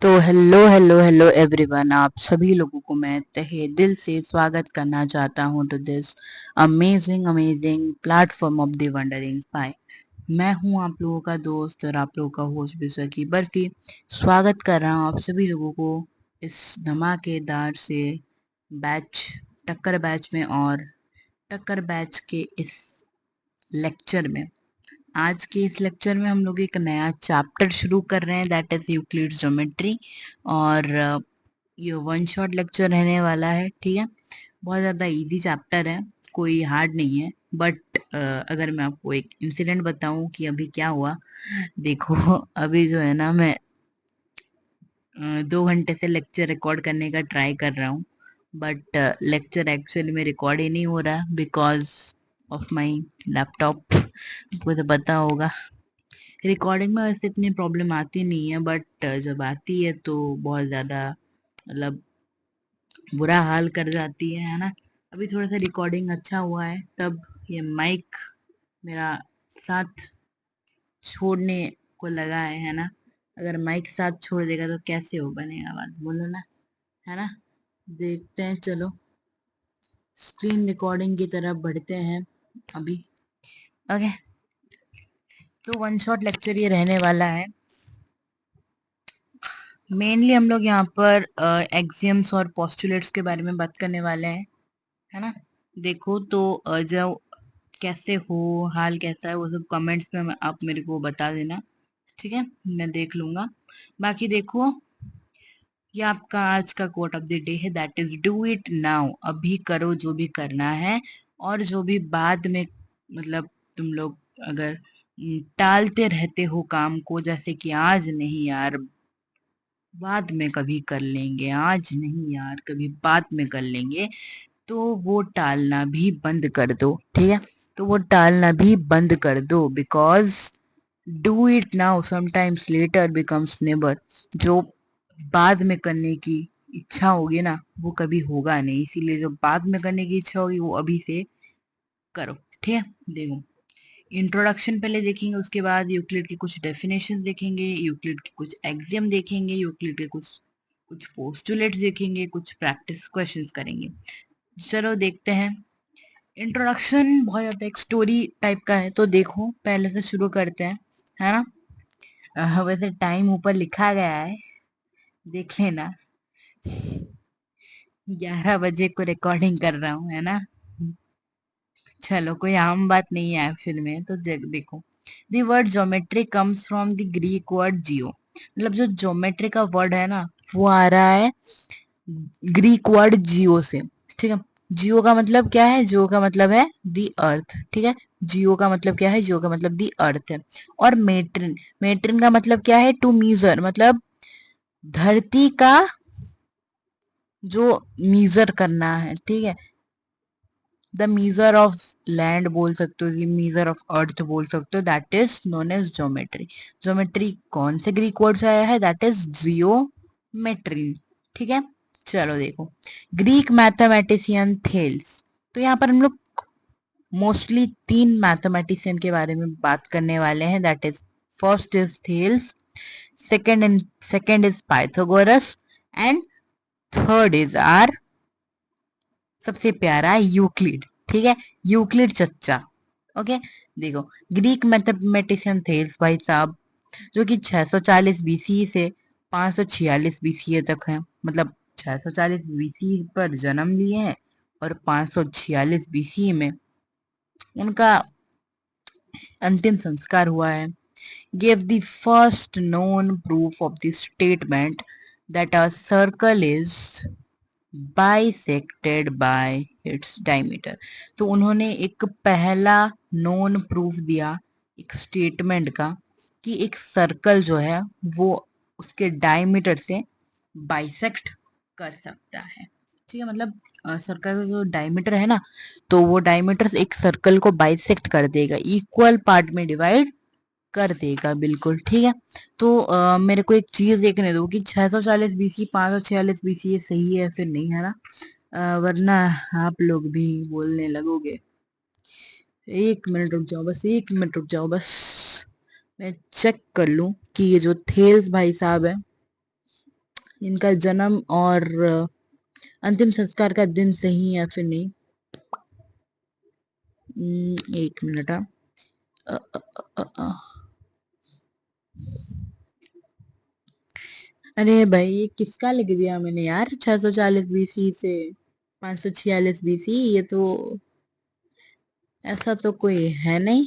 तो hello everyone, आप सभी लोगों को मैं तहे दिल से स्वागत करना चाहता हूं to this amazing amazing platform of the wondering pi. मैं हूं आप लोगों का दोस्त और आप लोगों का होस्ट बिसकी बर्फी। स्वागत कर रहा हूं आप सभी लोगों को इस धमाकेदार से बैच टक्कर बैच में और टक्कर बैच के इस लेक्चर में। आज के इस लेक्चर में हम लोग एक नया चैप्टर शुरू कर रहे हैं, दैट इज यूक्लिड्स ज्योमेट्री। और ये वन शॉट लेक्चर रहने वाला है, ठीक है। बहुत ज़्यादा इजी चैप्टर है, कोई हार्ड नहीं है। बट अगर मैं आपको एक इंसिडेंट बताऊं कि अभी क्या हुआ, देखो अभी जो है ना, मैं 2 घंटे से लेक्चर रिकॉर्ड करने का ट्राई कर रहा हूँ। बट लेक्चर एक्चुअली में रिकॉर्ड ही नहीं हो रहा बिकॉज ऑफ माई लैपटॉप। आपको तो पता होगा रिकॉर्डिंग में वैसे इतनी प्रॉब्लम आती नहीं है, बट जब आती है तो बहुत ज़्यादा मतलब बुरा हाल कर जाती है ना। अभी थोड़ा सा रिकॉर्डिंग अच्छा हुआ है, तब ये माइक मेरा साथ छोड़ने को लगा है ना। अगर माइक साथ छोड़ देगा तो कैसे हो बनेगा, बात बोलो ना, है ना। देखते हैं, चलो स्क्रीन रिकॉर्डिंग की तरफ बढ़ते हैं अभी। ओके, तो वन शॉट लेक्चर ये रहने वाला है। मेनली हम लोग यहाँ पर एक्सियम्स और पोस्टुलेट्स के बारे में बात करने वाले हैं, है ना। देखो तो जो कैसे हो, हाल कैसा है, वो सब कमेंट्स में आप मेरे को बता देना, ठीक है। मैं देख लूंगा। बाकी देखो, ये आपका आज का कोट ऑफ द डे है, that is do it now. अभी करो जो भी करना है, और जो भी बाद में मतलब तुम लोग अगर टालते रहते हो काम को, जैसे कि आज नहीं यार बाद में कभी कर लेंगे, आज नहीं यार कभी बाद में कर लेंगे, तो वो टालना भी बंद कर दो, ठीक है। तो वो टालना भी बंद कर दो, because do it now sometimes letter becomes never. जो बाद में करने की इच्छा होगी ना, वो कभी होगा नहीं, इसीलिए जो बाद में करने की इच्छा होगी वो अभी से करो, ठीक है। देखो, इंट्रोडक्शन पहले देखेंगे, उसके बाद यूक्लिड की कुछ डेफिनेशन देखेंगे, यूक्लिड की कुछ एक्सियम देखेंगे, यूक्लिड के कुछ कुछ पोस्टुलेट्स देखेंगे, कुछ प्रैक्टिस क्वेश्चंस करेंगे। चलो देखते हैं। इंट्रोडक्शन बहुत ज्यादा एक स्टोरी टाइप का है, तो देखो पहले से शुरू करते हैं, है ना। वैसे टाइम ऊपर लिखा गया है, देख लेना। 11 बजे को रिकॉर्डिंग कर रहा हूँ, है ना। चलो कोई आम बात नहीं है एक्चुअल में, तो देखो, the word geometry comes from the Greek word geo. मतलब जो ज्योमेट्री का वर्ड है ना, वो आ रहा है ग्रीक वर्ड जियो से, ठीक है। जियो का मतलब क्या है? जियो का मतलब है दी अर्थ, ठीक है। जियो का मतलब क्या है? जियो का मतलब दी अर्थ है। और मेट्रिन, मेट्रिन का मतलब क्या है? टू मीजर, मतलब धरती का जो मीजर करना है, ठीक है। द मीजर ऑफ लैंड बोल सकते हो, मीजर ऑफ अर्थ बोल सकते हो, that is known as geometry. Geometry कौन से ग्रीक वर्ड से आया है? दैट इज जियोमेट्री, ठीक है। चलो देखो, ग्रीक मैथमेटिशियन थेल्स। तो यहाँ पर हम लोग मोस्टली 3 मैथमेटिशियन के बारे में बात करने वाले हैं, that is first is Thales, second is Pythagoras, and third is are सबसे प्यारा यूक्लिड, ठीक है। यूक्लिड चच्चा, ओके। देखो, ग्रीक मैथमेटिशियन थेल्स भाई साहब, जो कि 640 बीसी से 546 बीसी तक है, मतलब 640 बीसी पर जन्म लिए हैं और 546 बीसी में उनका अंतिम संस्कार हुआ है। gave the first known proof of the statement that a circle is bisected by its diameter। तो उन्होंने एक पहला नोन प्रूफ दिया एक स्टेटमेंट का, कि एक सर्कल जो है वो उसके डायमीटर से बाइसेक्ट कर सकता है, ठीक है। मतलब सर्कल का जो डायमीटर है ना, तो वो डायमीटर एक सर्कल को बाइसेक्ट कर देगा, इक्वल पार्ट में डिवाइड कर देगा, बिल्कुल ठीक है। तो मेरे को एक चीज देखने दो कि 640 बीसी 546 बीसी ये सही है फिर नहीं, है ना। वरना आप लोग भी बोलने लगोगे। 1 मिनट रुक जाओ, बस 1 मिनट रुक जाओ, बस मैं चेक कर लूं कि ये जो थेल्स भाई साहब है इनका जन्म और अंतिम संस्कार का दिन सही है फिर नहीं? एक मिनट। अ, अ, अ, अ, अरे भाई ये किसका लिख दिया मैंने यार, 640 BC से 546 BC, ये तो ऐसा तो कोई है नहीं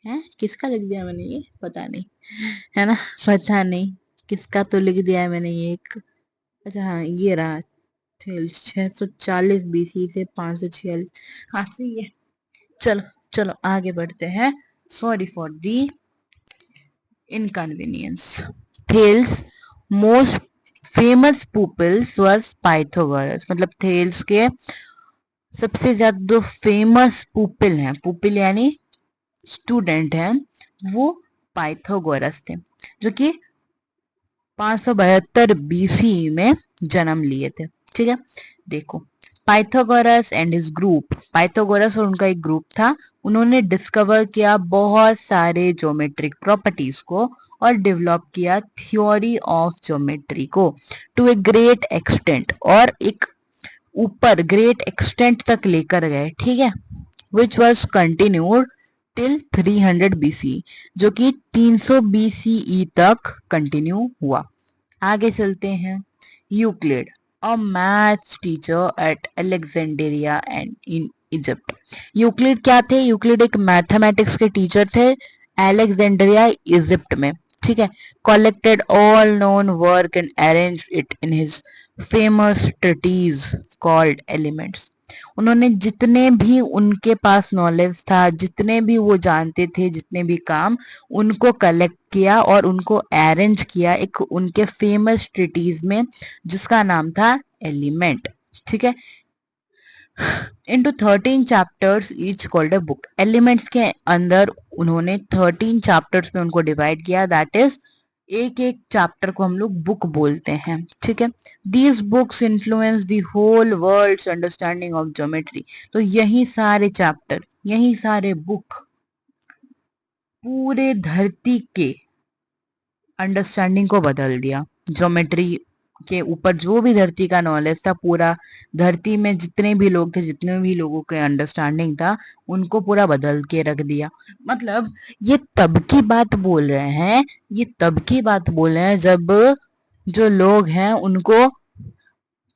है। किसका लिख दिया मैंने ये, पता नहीं, है ना, पता नहीं किसका तो लिख दिया है मैंने ये एक। अच्छा हाँ ये रहा, 640 BC से 546। हाँ सही है। चलो चलो आगे बढ़ते हैं। Sorry for the inconvenience. Thales most famous pupils was Pythagoras, मतलब थेल्स के सबसे ज्यादा जो फेमस पुपिल हैं, पुपिल यानी स्टूडेंट हैं, वो पाइथागोरस थे, जो कि 572 BC में जन्म लिए थे। ठीक है, देखो Pythagoras and his group, Pythagoras और उनका एक ग्रुप था, उन्होंने डिस्कवर किया बहुत सारे ज्योमेट्रिक प्रॉपर्टीज को और डेवलप किया थ्योरी ऑफ ज्योमेट्री को टू ए ग्रेट एक्सटेंट, और एक ऊपर ग्रेट एक्सटेंट तक लेकर गए। ठीक है, which was continued till 300 BC, जो कि 300 BCE तक कंटिन्यू हुआ। आगे चलते हैं। Euclid, a maths teacher at Alexandria and in Egypt. Euclid क्या थे? यूक्लिड एक मैथमेटिक्स के टीचर थे अलेक्जेंड्रिया इजिप्ट में। ठीक है, collected all known work and arrange it in his famous treatise called Elements. उन्होंने जितने भी उनके पास नॉलेज था, जितने भी वो जानते थे, जितने भी काम, उनको कलेक्ट किया और उनको अरेंज किया एक उनके फेमस ट्रीटीज में, जिसका नाम था एलिमेंट। ठीक है, into 13 chapters each called a book. Elements के अंदर उन्होंने 13 चैप्टर्स में उनको डिवाइड किया, दैट इज एक एक चैप्टर को हम लोग बुक बोलते हैं। ठीक है, these books influence the whole world's understanding of geometry. तो यही सारे चैप्टर, यही सारे बुक पूरे धरती के अंडरस्टैंडिंग को बदल दिया। ज्योमेट्री के ऊपर जो भी धरती का नॉलेज था, पूरा धरती में जितने भी लोग थे, जितने भी लोगों के अंडरस्टैंडिंग था, उनको पूरा बदल के रख दिया। मतलब ये तब की बात बोल रहे हैं, ये तब की बात बोल रहे हैं जब जो लोग हैं उनको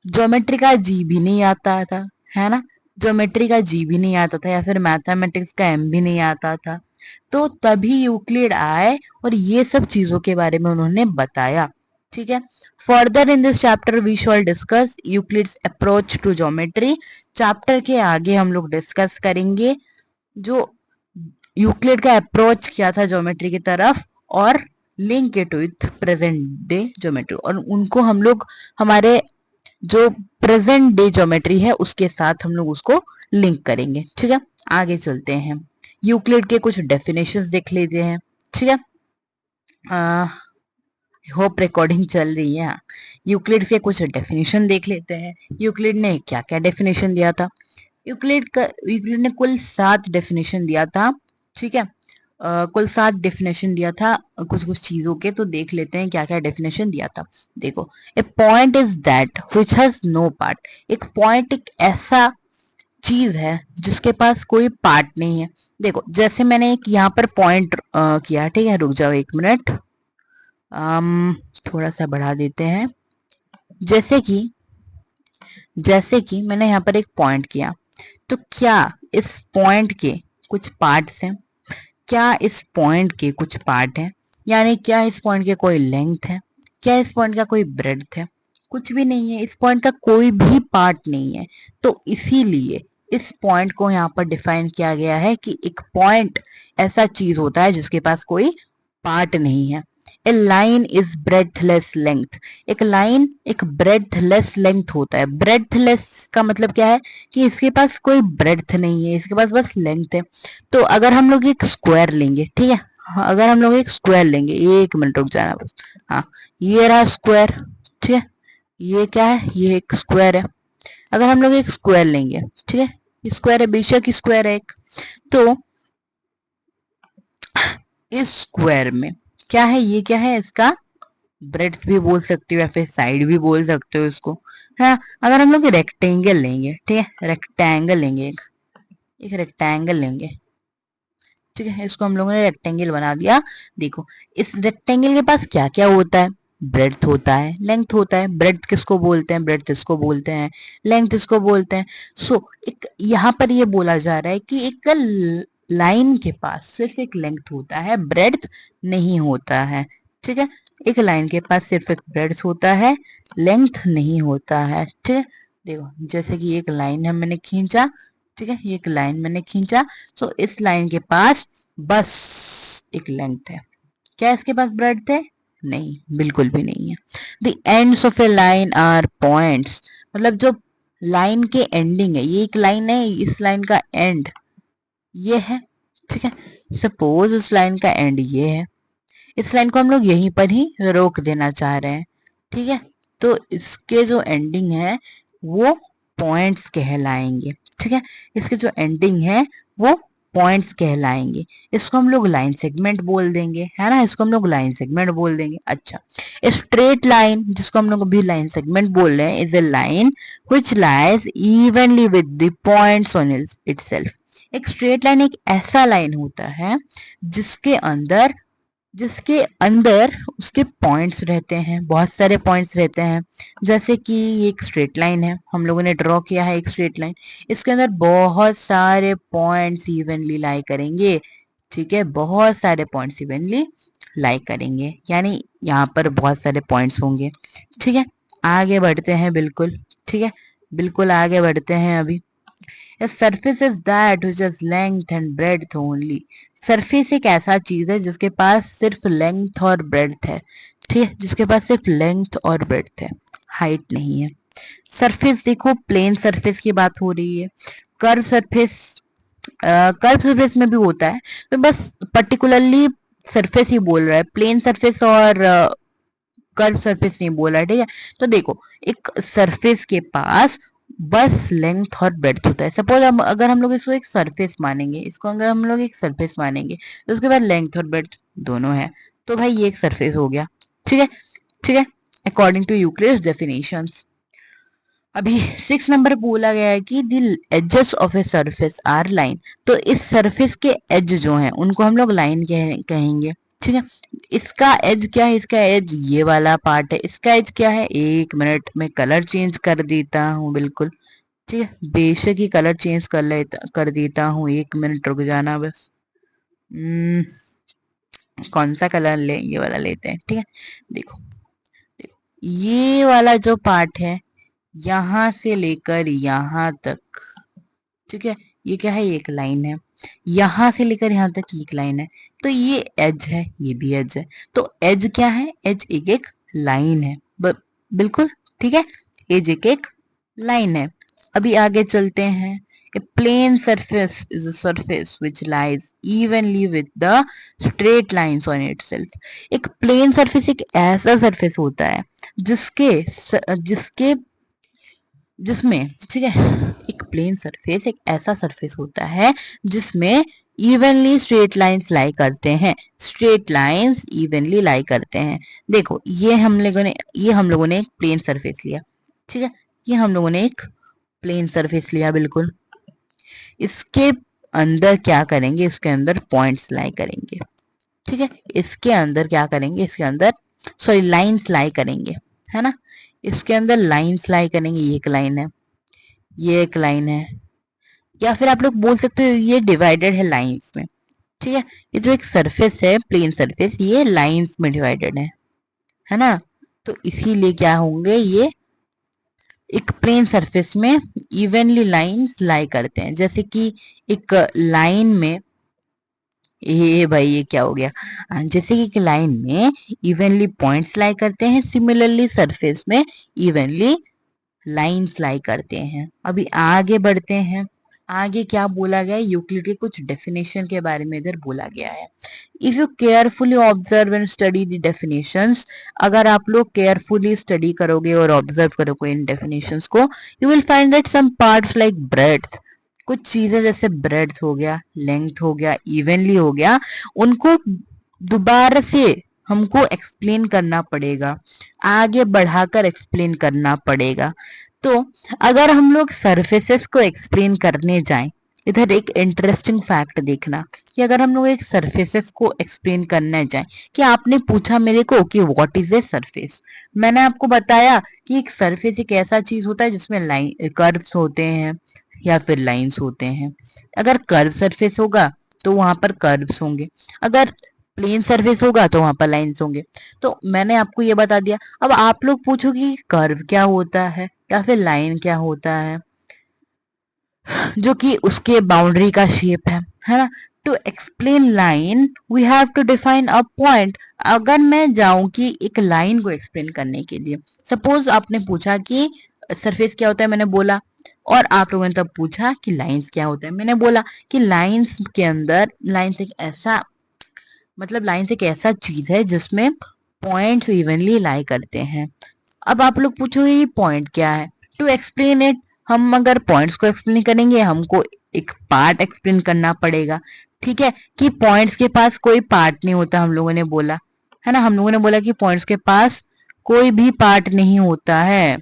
ज्योमेट्री का जी भी नहीं आता था, है ना, ज्योमेट्री का जी भी नहीं आता था, या फिर मैथमेटिक्स का एम भी नहीं आता था। तो तभी यूक्लिड आए और ये सब चीजों के बारे में उन्होंने बताया। ठीक है, further in this chapter we shall discuss Euclid's approach to geometry. Chapter के आगे हम लोग डिस्कस करेंगे जो यूक्लिड का अप्रोच किया था ज्योमेट्री की तरफ, और link it with present day geometry, और उनको हम लोग हमारे जो प्रेजेंट डे ज्योमेट्री है उसके साथ हम लोग उसको लिंक करेंगे। ठीक है, आगे चलते हैं। यूक्लिड के कुछ डेफिनेशंस देख लेते हैं। ठीक है, होप रिकॉर्डिंग चल रही है। यूक्लिड के कुछ डेफिनेशन देख लेते हैं, यूक्लिड ने क्या क्या डेफिनेशन दिया था। यूक्लिड ने कुल 7 डेफिनेशन दिया था। ठीक है, कुल 7 डेफिनेशन दिया था कुछ कुछ चीजों के, तो देख लेते हैं क्या क्या डेफिनेशन दिया था। देखो, a point is that which has no part. एक पॉइंट एक ऐसा चीज है जिसके पास कोई पार्ट नहीं है। देखो जैसे मैंने एक यहाँ पर पॉइंट किया, ठीक है, रुक जाओ एक मिनट, थोड़ा सा बढ़ा देते हैं। जैसे कि मैंने यहाँ पर एक पॉइंट किया, तो क्या इस पॉइंट के कुछ पार्ट्स हैं? क्या इस पॉइंट के कुछ पार्ट हैं? यानी क्या इस पॉइंट के कोई लेंथ है? क्या इस पॉइंट का कोई ब्रेड्थ है? कुछ भी नहीं है, इस पॉइंट का कोई भी पार्ट नहीं है। तो इसीलिए इस पॉइंट को यहाँ पर डिफाइन किया गया है कि एक पॉइंट ऐसा चीज होता है जिसके पास कोई पार्ट नहीं है। ए लाइन इज ब्रेडथलेस लेंथ। एक लाइन एक ब्रेडथलेस लेंथ होता है। ब्रेडथलेस का मतलब क्या है कि इसके पास कोई ब्रेड्थ नहीं है, इसके पास बस लेंथ है। तो अगर हम लोग एक स्क्वायर लेंगे, ठीक है, हाँ, अगर हम लोग एक स्क्वायर लेंगे, एक मिनट रुक जाना बस। हाँ, ये रहा स्क्वायर। ठीक है, ये क्या है? ये एक स्क्वायर है। अगर हम लोग एक स्क्वायर लेंगे, ठीक है, स्क्वायर है, बेशक स्क्वायर है एक, तो इस स्क्वायर में क्या है? ये क्या है? इसका ब्रेड्थ भी बोल सकते हो या फिर साइड भी बोल सकते हो इसको। हाँ, अगर हम लोग रेक्टेंगल लेंगे, ठीक है, रेक्टेंगल लेंगे, एक रेक्टेंगल लेंगे, ठीक है, इसको हम लोगों ने रेक्टेंगल बना दिया। देखो, इस रेक्टेंगल के पास क्या क्या होता है? ब्रेड्थ होता है, लेंथ होता है। ब्रेड्थ किसको बोलते हैं? ब्रेड्थ इसको बोलते हैं, लेंथ इसको बोलते हैं। सो एक यहाँ पर ये बोला जा रहा है कि एक लाइन के पास सिर्फ एक लेंथ होता है, ब्रेड्थ नहीं होता है, ठीक है। एक लाइन के पास सिर्फ एक ब्रेड्थ होता है, लेंथ नहीं होता है, ठीक है। देखो, जैसे कि एक लाइन है मैंने खींचा, ठीक है, ये एक लाइन मैंने खींचा, तो इस लाइन के पास बस एक लेंथ है। क्या इसके पास ब्रेड्थ है? नहीं, बिल्कुल भी नहीं है। The ends of a line are points, मतलब जो लाइन के एंडिंग है, ये एक लाइन है, इस लाइन का एंड ये है, ठीक है। सपोज इस लाइन का एंड ये है, इस लाइन को हम लोग यहीं पर ही रोक देना चाह रहे हैं, ठीक है। तो इसके जो एंडिंग है वो पॉइंट्स कहलाएंगे, ठीक है। इसके जो एंडिंग है वो पॉइंट्स कहलाएंगे। इसको हम लोग लाइन सेगमेंट बोल देंगे, है ना, इसको हम लोग लाइन सेगमेंट बोल देंगे। अच्छा, स्ट्रेट लाइन, जिसको हम लोग अभी लाइन सेगमेंट बोल रहे हैं, is a line which lies evenly with the points on itself. एक स्ट्रेट लाइन एक ऐसा लाइन होता है जिसके अंदर उसके पॉइंट्स रहते हैं, बहुत सारे पॉइंट्स रहते हैं। जैसे कि ये एक स्ट्रेट लाइन है, हम लोगों ने ड्रॉ किया है एक स्ट्रेट लाइन, इसके अंदर बहुत सारे पॉइंट्स इवनली लाई करेंगे, ठीक है, बहुत सारे पॉइंट्स इवनली लाई करेंगे, यानी यहाँ पर बहुत सारे पॉइंट्स होंगे, ठीक है। आगे बढ़ते हैं, बिल्कुल, ठीक है, बिल्कुल आगे बढ़ते हैं अभी। A surface is that which has length and breadth only. Surface एक ऐसा चीज है जिसके पास सिर्फ लेंथ और ब्रेड्थ है, ठीक है, जिसके पास सिर्फ लेंथ और ब्रेड्थ है, हाइट नहीं है। सरफेस देखो, प्लेन सरफेस की बात हो रही है। कर्व सरफेस, कर्व सरफेस में भी होता है, तो बस पर्टिकुलरली सरफेस ही बोल रहा है, प्लेन सरफेस और कर्व सरफेस नहीं बोला, ठीक है। तो देखो, एक सरफेस के पास बस लेंथ और ब्रेड्थ होता है। सपोज अगर हम लोग इसको एक सरफेस मानेंगे, इसको अगर हम लोग एक सरफेस मानेंगे, तो उसके बाद लेंथ और ब्रेड्थ दोनों है, तो भाई ये एक सरफेस हो गया, ठीक है, ठीक है, अकॉर्डिंग टू यूक्लिड्स डेफिनेशंस। अभी 6 नंबर बोला गया है कि the edges of a surface are line, तो इस सरफेस के एज जो हैं उनको हम लोग लाइन कहेंगे, ठीक है। इसका एज क्या है? इसका एज ये वाला पार्ट है। इसका एज क्या है? 1 मिनट में कलर चेंज कर देता हूँ, बिल्कुल, ठीक है, बेशक ही कलर चेंज कर देता हूँ, 1 मिनट रुक जाना बस। कौन सा कलर ले? ये वाला लेते हैं, ठीक है। देखो, देखो, ये वाला जो पार्ट है यहां से लेकर यहां तक, ठीक है, ये क्या है? एक लाइन है। यहां से लेकर यहां तक एक लाइन है, तो ये एज है, ये भी एज है। तो एज क्या है? एज एक एक लाइन है, बिल्कुल, ठीक है, एज एक एक लाइन है। अभी आगे चलते हैं। A plane surface is a surface which lies evenly with the straight lines on itself. एक प्लेन सरफेस एक ऐसा सरफेस होता है जिसके जिसके जिसमें, ठीक है, एक प्लेन सरफेस एक ऐसा सरफेस होता है जिसमें इवनली स्ट्रेट लाइंस लाई करते हैं, स्ट्रेट लाइंस इवनली लाई करते हैं। देखो, ये हम लोगों ने एक प्लेन सरफेस लिया, ठीक है, ये हम लोगों ने एक प्लेन सरफेस लिया, बिल्कुल। इसके अंदर क्या करेंगे? इसके अंदर पॉइंट्स लाई करेंगे, ठीक है। इसके अंदर क्या करेंगे? इसके अंदर सॉरी लाइंस लाई करेंगे, है ना। इसके अंदर लाइंस लाई करेंगे, ये एक लाइन है, ये एक लाइन है, या फिर आप लोग बोल सकते हो ये डिवाइडेड है लाइंस में, ठीक है। ये जो एक सरफेस है, प्लेन सरफेस, ये लाइंस में डिवाइडेड है ना। तो इसीलिए क्या होंगे? ये एक प्लेन सरफेस में इवनली लाइंस लाई करते हैं। जैसे कि एक लाइन में, ये भाई ये क्या हो गया? जैसे कि एक लाइन में इवनली पॉइंट्स लाई करते हैं, सिमिलरली सरफेस में इवनली लाइंस लाई करते हैं। अभी आगे बढ़ते हैं। आगे क्या बोला गया है? यूक्लिड के कुछ डेफिनेशन के बारे में इधर बोला गया है। If you carefully observe and study the definitions, अगर आप लोग केयरफुली स्टडी करोगे और ऑब्जर्व करोगे इन डेफिनेशंस को, you will find that some parts like breadth, कुछ चीजें जैसे ब्रेड्थ हो गया, लेंथ हो गया, इवनली हो गया, उनको दोबारा से हमको एक्सप्लेन करना पड़ेगा, आगे बढ़ाकर एक्सप्लेन करना पड़ेगा। तो अगर हम लोग सरफेसेस को एक्सप्लेन करने जाएं, इधर एक इंटरेस्टिंग फैक्ट देखना कि अगर हम लोग एक सरफेसेस को एक्सप्लेन करने जाएं, कि आपने पूछा मेरे को कि व्हाट इज ए सरफेस, मैंने आपको बताया कि एक सरफेस एक ऐसा चीज होता है जिसमें लाइन कर्व्स होते हैं या फिर लाइंस होते हैं। अगर कर्व सरफेस होगा तो वहां पर कर्व्स होंगे, अगर प्लेन सरफेस होगा तो वहां पर लाइंस होंगे। तो मैंने आपको ये बता दिया। अब आप लोग पूछोगे कि कर्व क्या होता है या फिर लाइन क्या होता है, जो कि उसके बाउंड्री का शेप है ना। To explain line we have to define a point. अगर मैं जाऊं कि एक लाइन को एक्सप्लेन करने के लिए, सपोज आपने पूछा कि सरफेस क्या होता है, मैंने बोला, और आप लोगों ने तब पूछा कि लाइंस क्या होता है, मैंने बोला कि लाइंस के अंदर, लाइंस एक ऐसा, मतलब लाइंस एक ऐसा चीज है जिसमें पॉइंट्स इवनली लाई करते हैं। अब आप लोग पूछोगे ये पॉइंट क्या है। टू एक्सप्लेन इट, हम अगर पॉइंट्स को एक्सप्लेन करेंगे हमको एक पार्ट एक्सप्लेन करना पड़ेगा। ठीक है, कि पॉइंट्स के पास कोई पार्ट नहीं होता, हम लोगों ने बोला है ना, हम लोगों ने बोला कि पॉइंट्स के पास कोई भी पार्ट नहीं होता है,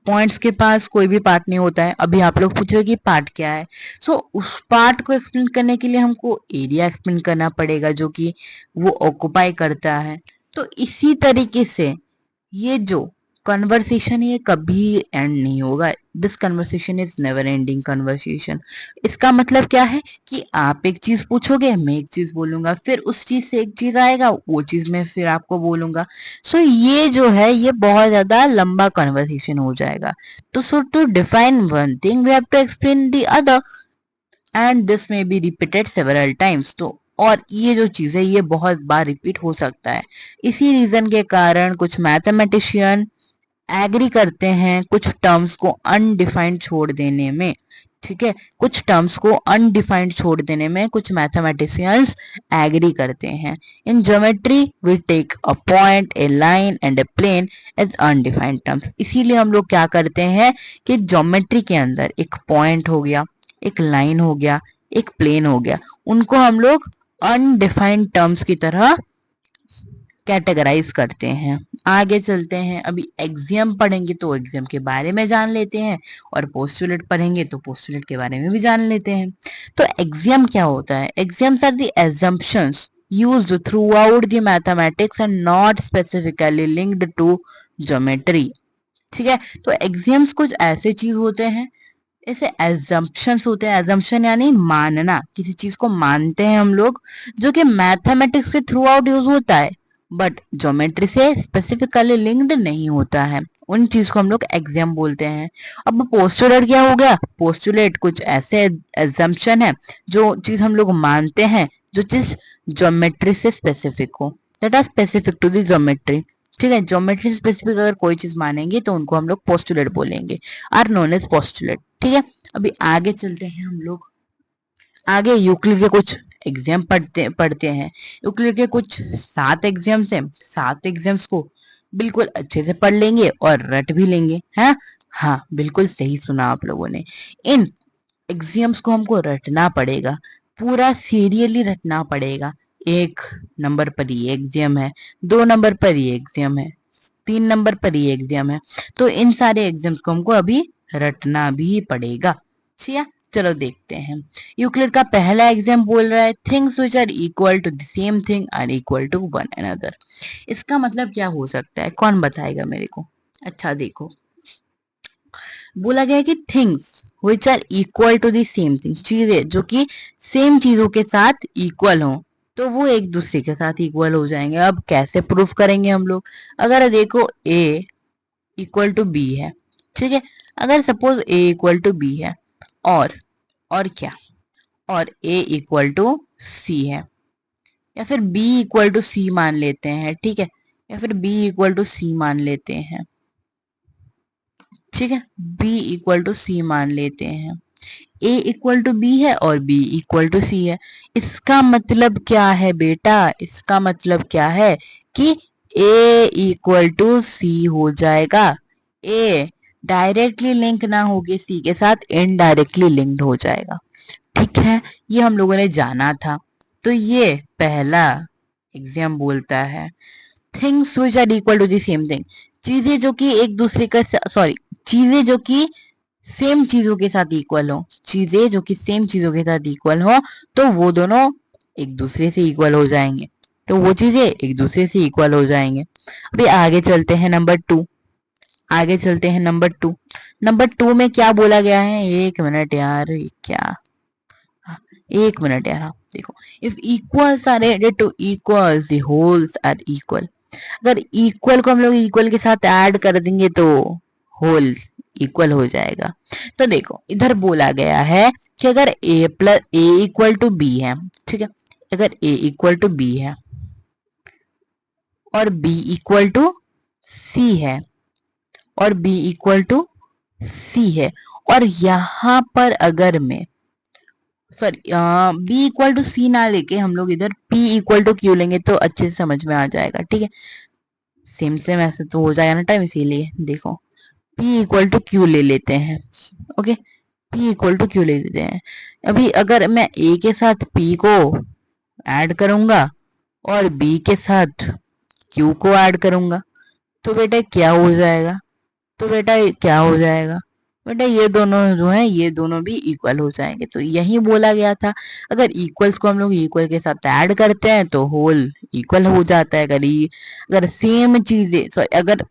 पॉइंट्स के पास कोई भी पार्ट नहीं होता है। अभी आप लोग पूछोगे कि पार्ट क्या है। उस पार्ट को एक्सप्लेन करने के लिए हमको एरिया एक्सप्लेन करना पड़ेगा जो कि वो ऑक्युपाई करता है। तो इसी तरीके से ये जो कन्वर्सेशन है ये कभी एंड नहीं होगा। This conversation is never ending conversation. इसका मतलब क्या है कि आप एक चीज पूछोगे, मैं एक चीज बोलूंगा, फिर उस चीज से एक चीज आएगा, वो चीज मैं फिर आपको बोलूंगा। ये जो है ये बहुत ज्यादा लंबा कन्वर्सेशन हो जाएगा। तो to define one thing we have to explain the other, and this may be repeated several times. तो और ये जो चीज है ये बहुत बार रिपीट हो सकता है। इसी रीजन के कारण कुछ मैथमेटिशियन एग्री करते हैं कुछ टर्म्स को अनडिफाइंड छोड़ देने में। ठीक है, कुछ टर्म्स को अनडिफाइंड छोड़ देने में कुछ मैथमेटिशियंस एग्री करते हैं। In geometry we take a point, a line and a plane as undefined terms. इसीलिए हम लोग क्या करते हैं कि ज्योमेट्री के अंदर एक पॉइंट हो गया, एक लाइन हो गया, एक प्लेन हो गया, उनको हम लोग अनडिफाइंड टर्म्स की तरह कैटेगराइज करते हैं। आगे चलते हैं, अभी एक्सियम पढ़ेंगे तो एक्सियम के बारे में जान लेते हैं, और पोस्टुलेट पढ़ेंगे तो पोस्टुलेट के बारे में भी जान लेते हैं। तो एक्सियम क्या होता है? Axioms are the assumptions used throughout the mathematics and not specifically linked to geometry। ठीक है, तो एक्सियम्स कुछ ऐसे चीज होते हैं, ऐसे एजम्पशंस होते हैं। एजम्पशन यानी मानना, किसी चीज को मानते हैं हम लोग, जो कि मैथमेटिक्स के थ्रू आउट यूज होता है बट ज्योमेट्री से स्पेसिफिकली लिंक्ड नहीं होता है। उन चीज को हम लोग एग्जाम बोलते हैं। अब पोस्टुलेट क्या हो गया? पोस्टुलेट कुछ ऐसे एजम्पशन है, जो चीज हम लोग मानते हैं, जो चीज ज्योमेट्री से स्पेसिफिक हो, that are specific to the geometry. ठीक है, ज्योमेट्री स्पेसिफिक अगर कोई चीज मानेंगे तो उनको हम लोग पोस्टुलेट बोलेंगे, आर नोन एज पोस्टुलेट। ठीक है, अभी आगे चलते हैं हम लोग। आगे यूक्लिड के कुछ एग्जाम पढ़ते हैं। यूक्लिड के कुछ 7 एग्जाम्स हैं, 7 एग्जाम्स को बिल्कुल अच्छे से पढ़ लेंगे और रट भी लेंगे, है। हाँ, बिल्कुल सही सुना आप लोगों ने। इन एग्जाम्स को हमको रटना पड़ेगा, पूरा सीरियली रटना पड़ेगा। 1 नंबर पर ये एग्जाम है, 2 नंबर पर ये एग्जाम है, 3 नंबर पर ये एग्जाम है। तो इन सारे एग्जाम्स को हमको अभी रटना भी पड़ेगा। ठीक है, चलो देखते हैं। यूक्लिड का पहला एग्जाम बोल रहा है things which are equal to the same thing are equal to one another. इसका मतलब क्या हो सकता है, कौन बताएगा मेरे को? अच्छा देखो, बोला गया है कि things which are equal to the same thing, चीजें जो कि सेम चीजों के साथ इक्वल हो, तो वो एक दूसरे के साथ इक्वल हो जाएंगे। अब कैसे प्रूफ करेंगे हम लोग? अगर देखो ए इक्वल टू बी है, ठीक है, अगर suppose A equal to B है, और क्या, और ए इक्वल टू सी है, या फिर बी इक्वल टू सी मान लेते हैं, ठीक है, या फिर बी इक्वल टू सी मान लेते हैं, ठीक है, बी इक्वल टू सी मान लेते हैं। ए इक्वल टू बी है और बी इक्वल टू सी है। इसका मतलब क्या है बेटा? इसका मतलब क्या है कि ए इक्वल टू सी हो जाएगा। ए डायरेक्टली लिंक ना होके सी के साथ इनडायरेक्टली लिंक्ड हो जाएगा। ठीक है, ये हम लोगों ने जाना था। तो ये पहला एग्जाम बोलता है things which are equal to the same thing, चीजें जो कि एक दूसरे का, सॉरी, चीजें जो कि सेम चीजों के साथ इक्वल हो, चीजें जो कि सेम चीजों के साथ इक्वल हो, तो वो दोनों एक दूसरे से इक्वल हो जाएंगे, तो वो चीजें एक दूसरे से इक्वल हो जाएंगे। अभी आगे चलते हैं नंबर टू, आगे चलते हैं नंबर टू। नंबर टू में क्या बोला गया है, एक मिनट यार, ये क्या, हाँ, एक मिनट यार, हाँ, देखो, if equals are added to equals the wholes are equal, अगर इक्वल को हम लोग इक्वल के साथ ऐड कर देंगे तो होल इक्वल हो जाएगा। तो देखो इधर बोला गया है कि अगर a plus A equal to B है, ठीक है, अगर a इक्वल टू बी है और b इक्वल टू सी है, और b इक्वल टू सी है, और यहां पर अगर मैं, सॉरी, बी इक्वल टू सी ना लेके हम लोग इधर p इक्वल टू क्यू लेंगे तो अच्छे से समझ में आ जाएगा, ठीक है, सेम सेम ऐसे तो हो जाएगा ना टाइम, इसीलिए देखो p इक्वल टू क्यू ले लेते हैं। Okay, p equal to Q ले लेते हैं। अभी अगर मैं a के साथ p को ऐड करूंगा और b के साथ q को ऐड करूंगा, तो बेटा क्या हो जाएगा, तो बेटा क्या हो जाएगा, बेटा ये दोनों जो है ये दोनों भी इक्वल हो जाएंगे। तो यही बोला गया था, अगर इक्वल्स को हम लोग इक्वल के साथ ऐड करते हैं तो होल इक्वल हो जाता है। अगर सेम चीजें, सॉरी, अगर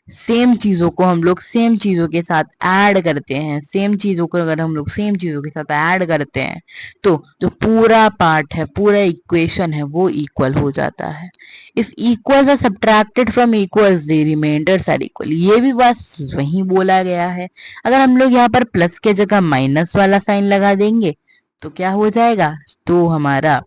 सेम चीजों को हम लोग सेम चीजों के साथ ऐड करते हैं, सेम चीजों को अगर हम लोग सेम चीजों के साथ ऐड करते हैं तो जो पूरा पार्ट है, पूरा इक्वेशन है, वो इक्वल हो जाता है। If equals are subtracted from equals the remainders are equal, ये भी बस वही बोला गया है। अगर हम लोग यहाँ पर प्लस के जगह माइनस वाला साइन लगा देंगे तो क्या हो जाएगा, तो हमारा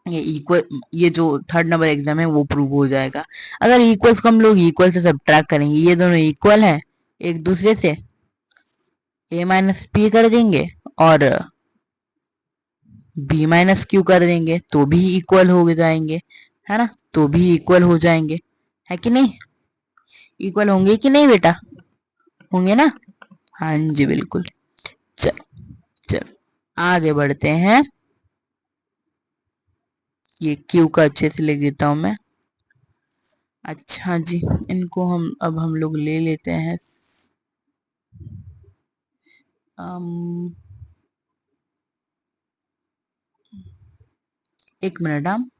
ये इक्वल, ये जो थर्ड नंबर एग्जाम है वो प्रूव हो जाएगा। अगर इक्वल्स को हम लोग इक्वल से सब्ट्रैक्ट करेंगे, ये दोनों इक्वल है एक दूसरे से, a माइनस पी कर देंगे और b माइनस क्यू कर देंगे तो भी इक्वल हो जाएंगे, है ना, तो भी इक्वल हो जाएंगे, है कि नहीं, इक्वल होंगे कि नहीं बेटा, होंगे ना, हाँ जी बिल्कुल। चलो चलो आगे बढ़ते हैं, ये क्यू का अच्छे से लिख देता हूं मैं। अच्छा जी, इनको हम अब हम लोग ले लेते हैं, अम, एक मिनट, हम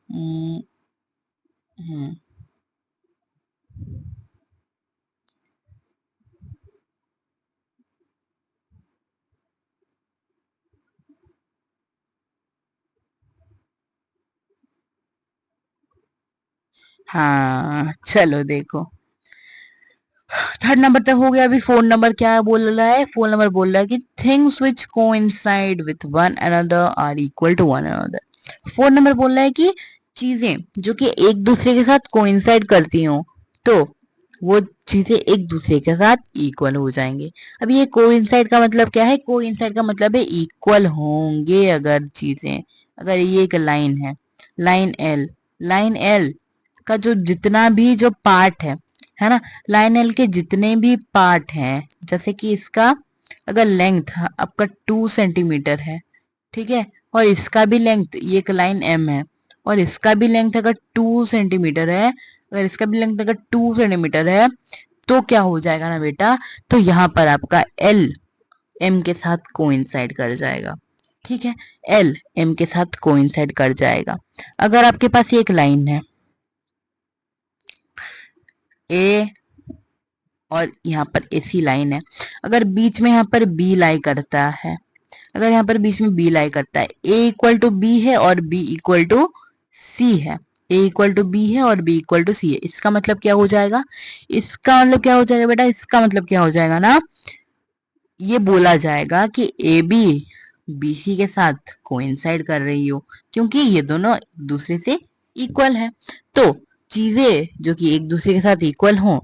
हम्म, हाँ चलो देखो, थर्ड नंबर तक हो गया। अभी फोन नंबर क्या बोल रहा है, फोन नंबर बोल रहा है कि things which coincide with one another are equal to one another. Phone number बोल रहा है कि चीजें जो कि एक दूसरे के साथ कोइंसाइड करती हो तो वो चीजें एक दूसरे के साथ इक्वल हो जाएंगे। अब ये कोइंसाइड का मतलब क्या है, कोइंसाइड का मतलब है इक्वल होंगे अगर चीजें, अगर ये एक लाइन है, लाइन एल, लाइन एल का जो जितना भी जो पार्ट है ना, लाइन एल के जितने भी पार्ट हैं, जैसे कि इसका अगर लेंथ आपका 2 सेंटीमीटर है, ठीक है, और इसका भी लेंथ, ये एक लाइन एम है और इसका भी लेंथ अगर 2 सेंटीमीटर है, अगर इसका भी लेंथ अगर 2 सेंटीमीटर है, तो क्या हो जाएगा ना बेटा, तो यहाँ पर आपका एल एम के साथ कोइंसाइड कर जाएगा, ठीक है, एल एम के साथ कोइंसाइड कर जाएगा। अगर आपके पास ये एक लाइन है ए और यहाँ पर ऐसी लाइन है, अगर बीच में यहाँ पर बी लाई करता है, अगर यहाँ पर बीच में बी लाई करता है, ए इक्वल टू बी है और बी इक्वल टू सी है, ए इक्वल टू बी है और बी इक्वल टू सी है, इसका मतलब क्या हो जाएगा, इसका मतलब क्या हो जाएगा बेटा, इसका मतलब क्या हो जाएगा ना, ये बोला जाएगा कि ए बी बी सी के साथ कोइंसाइड कर रही हो, क्योंकि ये दोनों एक दूसरे से इक्वल है। तो चीजें जो कि एक दूसरे के साथ इक्वल हो,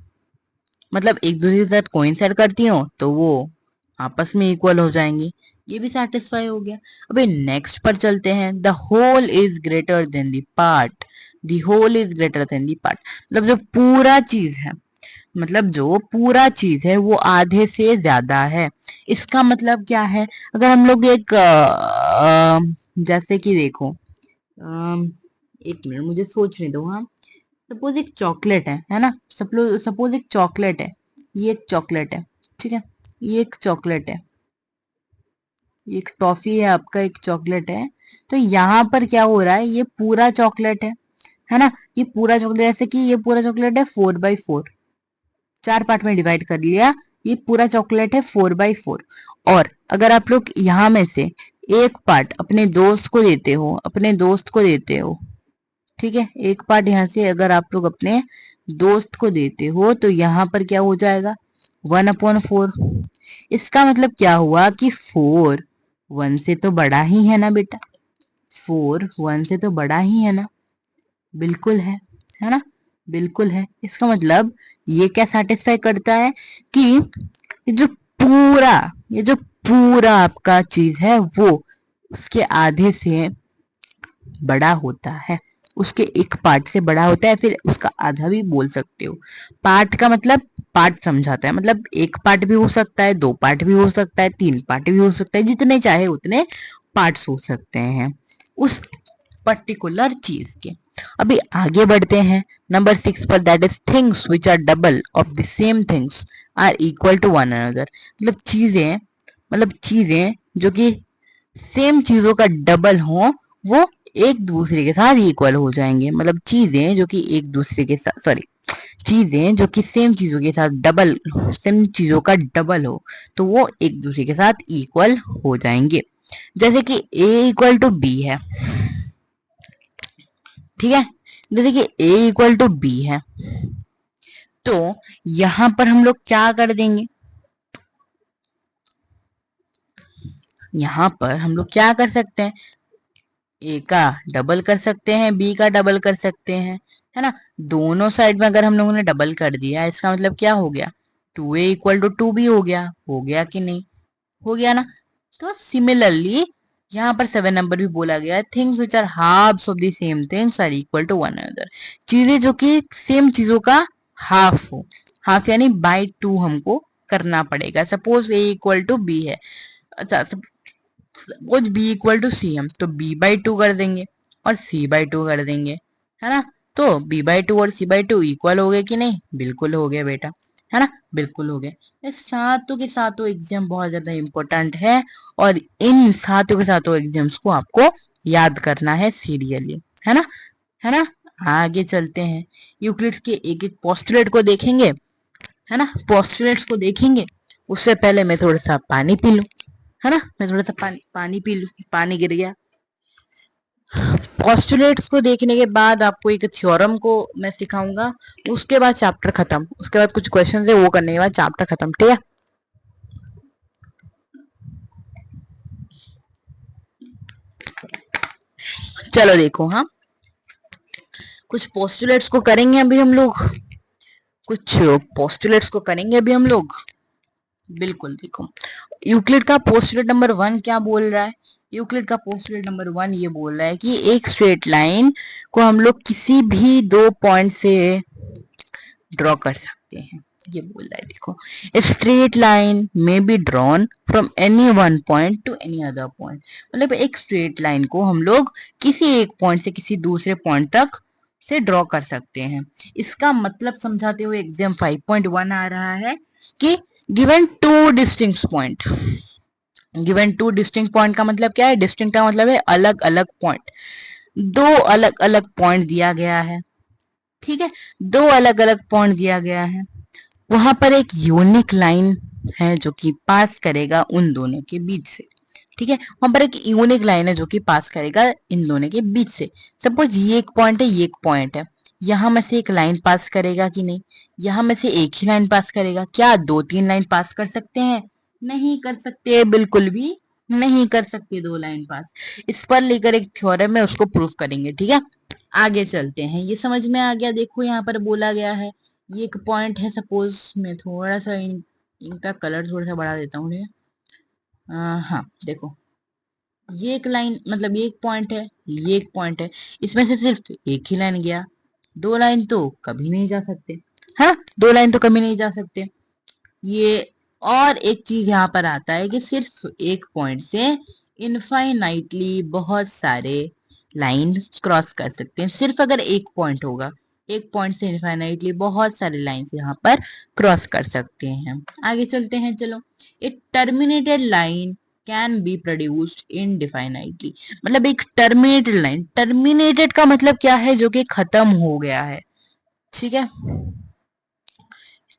मतलब एक दूसरे के साथ कोइंसाइड करती हो, तो वो आपस में इक्वल हो जाएंगी, ये भी सेटिस्फाई हो गया। अभी नेक्स्ट पर चलते हैं, the whole is greater than the part, the whole is greater than the part, मतलब जो पूरा चीज है, मतलब जो पूरा चीज है वो आधे से ज्यादा है। इसका मतलब क्या है, अगर हम लोग एक जैसे कि देखो, एक मिनट मुझे सोचने दो। हाँ, सपोज एक चॉकलेट है ना, सपोज एक चॉकलेट है, ये एक चॉकलेट है, ठीक है, ये एक चॉकलेट है, ये एक टॉफी है आपका, एक चॉकलेट है। तो यहाँ पर क्या हो रहा है, ये पूरा चॉकलेट है ना, ये पूरा चॉकलेट, जैसे कि ये पूरा चॉकलेट है 4/4, 4 पार्ट में डिवाइड कर लिया, ये पूरा चॉकलेट है 4/4। और अगर आप लोग यहाँ में से एक पार्ट अपने दोस्त को देते हो, अपने दोस्त को देते हो, ठीक है, एक पार्ट यहाँ से अगर आप लोग अपने दोस्त को देते हो तो यहाँ पर क्या हो जाएगा, 1/4। इसका मतलब क्या हुआ कि 4 1 से तो बड़ा ही है ना बेटा, 4 1 से तो बड़ा ही है ना, बिल्कुल है ना, बिल्कुल है। इसका मतलब ये क्या सेटिस्फाई करता है कि ये जो पूरा ये जो पूरा आपका चीज है वो उसके आधे से बड़ा होता है, उसके एक पार्ट से बड़ा होता है, फिर उसका आधा भी बोल सकते हो। पार्ट का मतलब पार्ट समझाता है, मतलब एक पार्ट भी हो सकता है, 2 पार्ट भी हो सकता है, 3 पार्ट भी हो सकता है, जितने चाहे उतने पार्ट्स हो सकते हैं उस पर्टिकुलर चीज के। अभी आगे बढ़ते हैं नंबर 6 पर, that is things which are double of the same things are equal to one another. मतलब चीजें जो कि सेम चीजों का डबल हो वो एक दूसरे के साथ इक्वल हो जाएंगे। मतलब चीजें जो कि एक दूसरे के साथ, सॉरी, चीजें जो कि सेम चीजों के साथ डबल, सेम चीजों का डबल हो तो वो एक दूसरे के साथ इक्वल हो जाएंगे। जैसे कि ए इक्वल टू बी है, ठीक है, जैसे कि ए इक्वल टू बी है, तो यहां पर हम लोग क्या कर देंगे, यहां पर हम लोग क्या कर सकते हैं, ए का डबल कर सकते हैं, बी का डबल कर सकते हैं, है ना। दोनों साइड में अगर हम लोगों ने डबल कर दिया, इसका मतलब क्या हो गया, 2a इक्वल टू 2b हो गया कि नहीं, हो गया ना। तो सिमिलरली यहाँ पर 7 नंबर भी बोला गया है, things which are halves of the same things are equal to one another. चीजें जो कि सेम चीजों का हाफ हो, हाफ यानी बाई 2 हमको करना पड़ेगा। Suppose A equal to B है, अच्छा suppose B equal to C हम तो b/2 कर देंगे और c/2 कर देंगे, है ना। तो b/2 और c/2 इक्वल हो गए कि नहीं, बिल्कुल हो गए बेटा, है ना, बिल्कुल हो गए। ये सातों के सातों एग्जाम बहुत ज्यादा इंपॉर्टेंट है और इन सातों के सातों एग्जाम्स को आपको याद करना है सीरियली, है ना, है ना। आगे चलते हैं, यूक्लिड्स के एक एक पोस्टुलेट को देखेंगे, है ना, पोस्टुलेट्स को देखेंगे। उससे पहले मैं थोड़ा सा पानी पी लूं, है ना, मैं थोड़ा सा पानी पी लूं, पानी गिर गया। पोस्टुलेट्स को देखने के बाद आपको एक थ्योरम को मैं सिखाऊंगा, उसके बाद चैप्टर खत्म, उसके बाद कुछ क्वेश्चन है वो करने के बाद चैप्टर खत्म, ठीक है। चलो देखो, हाँ, कुछ पोस्टुलेट्स को करेंगे अभी हम लोग, कुछ पोस्टुलेट्स को करेंगे अभी हम लोग। बिल्कुल देखो, यूक्लिड का पोस्टुलेट नंबर 1 क्या बोल रहा है, यूक्लिड का पोस्टुलेट नंबर 1 ये बोल रहा है कि एक स्ट्रेट लाइन को हम लोग किसी भी 2 पॉइंट से ड्रॉ कर सकते हैं। ये बोल रहा है देखो, स्ट्रेट लाइन में be drawn from any one point two any other point. मतलब एक स्ट्रेट लाइन को हम लोग किसी एक पॉइंट से किसी दूसरे पॉइंट तक से ड्रॉ कर सकते हैं। इसका मतलब समझाते हुए एग्जाम 5.1 आ रहा है कि given two distinct point, given two distinct point का मतलब क्या है, डिस्टिंक्ट का मतलब है अलग अलग पॉइंट, दो अलग अलग पॉइंट दिया गया है, ठीक है, दो अलग अलग पॉइंट दिया गया है, वहां पर एक यूनिक लाइन है जो कि पास करेगा उन दोनों के बीच से, ठीक है, वहां पर एक यूनिक लाइन है जो कि पास करेगा इन दोनों के बीच से। सपोज ये एक पॉइंट है, ये एक पॉइंट है, यहां में से एक लाइन पास करेगा कि नहीं, यहां में से एक ही लाइन पास करेगा, क्या 2-3 लाइन पास कर सकते हैं, नहीं कर सकते, बिल्कुल भी नहीं कर सकते 2 लाइन पास। इस पर लेकर एक थ्योरम है, उसको प्रूफ करेंगे, ठीक है। आगे चलते हैं, ये समझ में आ गया, देखो यहाँ पर बोला गया है ये एक पॉइंट है, सपोज मैं थोड़ा सा इनका कलर थोड़ा सा बढ़ा देता हूँ, हाँ देखो, ये एक लाइन मतलब ये एक पॉइंट है, ये एक पॉइंट है, इसमें से सिर्फ एक ही लाइन गया, 2 लाइन तो कभी नहीं जा सकते, है ना, 2 लाइन तो कभी नहीं जा सकते ये। और एक चीज यहाँ पर आता है कि सिर्फ एक पॉइंट से इनफाइनाइटली बहुत सारे लाइन क्रॉस कर सकते हैं, सिर्फ अगर एक पॉइंट होगा। एक पॉइंट से इनफाइनाइटली बहुत सारे लाइन्स यहाँ पर क्रॉस कर सकते हैं। आगे चलते हैं, चलो। A terminated line can be produced indefinitely. मतलब एक टर्मिनेटेड लाइन, टर्मिनेटेड का मतलब क्या है, जो कि खत्म हो गया है, ठीक है।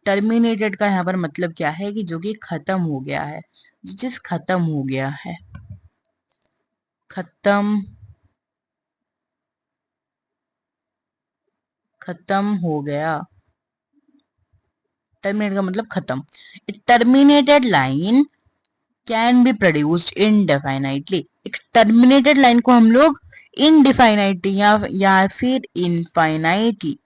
टर्मिनेटेड का यहाँ पर मतलब क्या है कि जो कि खत्म हो गया है, जो चीज खत्म हो गया है, खत्म खत्म हो गया। टर्मिनेट का मतलब खत्म। Terminated line can be produced indefinitely. एक टर्मिनेटेड लाइन को हम लोग इनडिफाइनाइटली या फिर इनफाइनाइटली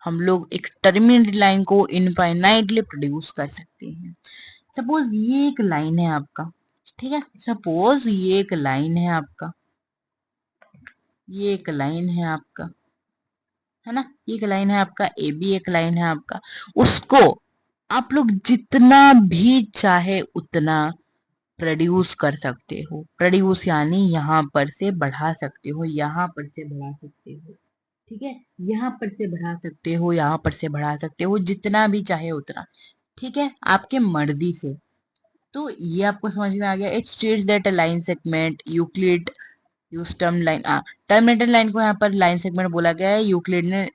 हम लोग एक टर्मिनेटेड लाइन को इनफाइनाइटली प्रोड्यूस कर सकते हैं। सपोज ये एक लाइन है आपका, ठीक है, सपोज ये एक लाइन है आपका, ये एक लाइन है आपका, है ना, ये एक लाइन है आपका, ए बी एक लाइन है आपका। उसको आप लोग जितना भी चाहे उतना प्रोड्यूस कर सकते हो। प्रोड्यूस यानी यहाँ पर से बढ़ा सकते हो, यहाँ पर से बढ़ा सकते हो, ठीक है, यहाँ पर से बढ़ा सकते हो, यहाँ पर से बढ़ा सकते हो, जितना भी चाहे उतना, ठीक है, आपके मर्जी से। तो ये आपको समझ में आ गया। It states that a line segment Euclid use term line, terminated line को यहाँ पर लाइन सेगमेंट बोला गया है, यूक्लिड ने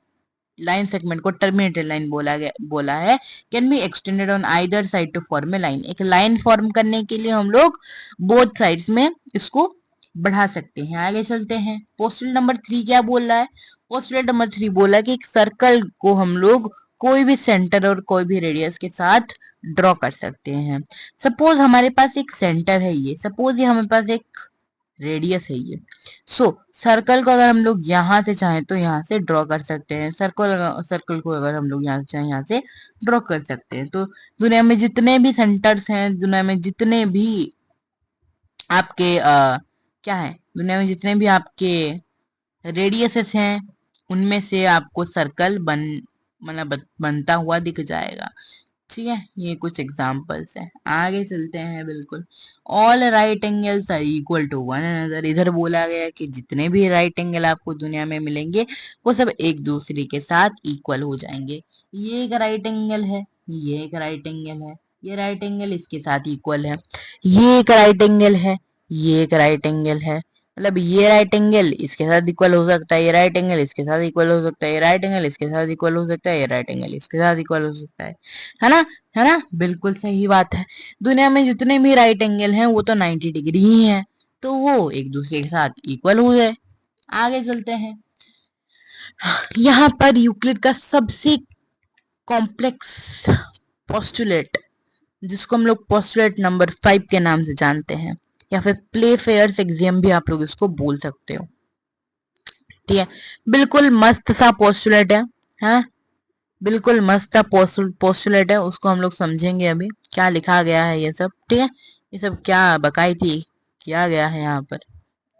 लाइन सेगमेंट को टर्मिनेटेड लाइन बोला है। Can be extended on either side to form a line. एक लाइन फॉर्म करने के लिए हम लोग बोथ साइड्स में इसको बढ़ा सकते हैं। आगे चलते हैं। पोस्टुलेट नंबर 3 क्या बोल रहा है? पोस्टुलेट नंबर 3 बोला कि एक सर्कल को हम लोग कोई भी सेंटर और कोई भी रेडियस के साथ ड्रॉ कर सकते हैं। सपोज हमारे पास एक सेंटर है, ये सपोज ये हमारे पास एक रेडियस है ये। सर्कल को अगर हम लोग यहाँ से चाहें तो यहाँ से ड्रॉ कर सकते हैं। सर्कल को अगर हम लोग यहाँ से चाहें यहाँ से ड्रॉ कर सकते हैं। तो दुनिया में जितने भी सेंटर्स हैं, दुनिया में जितने भी आपके क्या है, दुनिया में जितने भी आपके रेडियसेस हैं, उनमें से आपको सर्कल मतलब बनता हुआ दिख जाएगा, ठीक है। ये कुछ एग्जांपल्स हैं। आगे चलते हैं। बिल्कुल, all right angles are equal to one another. इधर बोला गया कि जितने भी राइट एंगल आपको दुनिया में मिलेंगे वो सब एक दूसरे के साथ इक्वल हो जाएंगे। ये एक राइट एंगल है, ये एक राइट एंगल है, ये राइट एंगल इसके साथ इक्वल है, ये एक राइट एंगल है, ये एक राइट एंगल है, मतलब ये राइट एंगल इसके साथ इक्वल हो सकता है, ये राइट एंगल इसके साथ इक्वल हो सकता है, ये राइट एंगल इसके साथ इक्वल हो सकता है, ये राइट एंगल इसके साथ इक्वल हो सकता है ना, है ना, बिल्कुल सही बात है। दुनिया में जितने भी राइट एंगल हैं वो तो 90 डिग्री ही हैं, तो वो एक दूसरे के साथ इक्वल हो गए। आगे चलते हैं। यहाँ पर यूक्लिड का सबसे कॉम्प्लेक्स पोस्टुलेट, जिसको हम लोग पोस्टुलेट नंबर 5 के नाम से जानते हैं, या फिर प्ले फेयर्स एक्सियम भी आप लोग इसको बोल सकते हो, ठीक है। बिल्कुल मस्त सा पोस्टुलेट है, हाँ, बिल्कुल मस्त सा पोस्टुलेट है। उसको हम लोग समझेंगे अभी क्या लिखा गया है, ये सब, ठीक है, ये सब क्या बकायदी किया गया है यहाँ पर।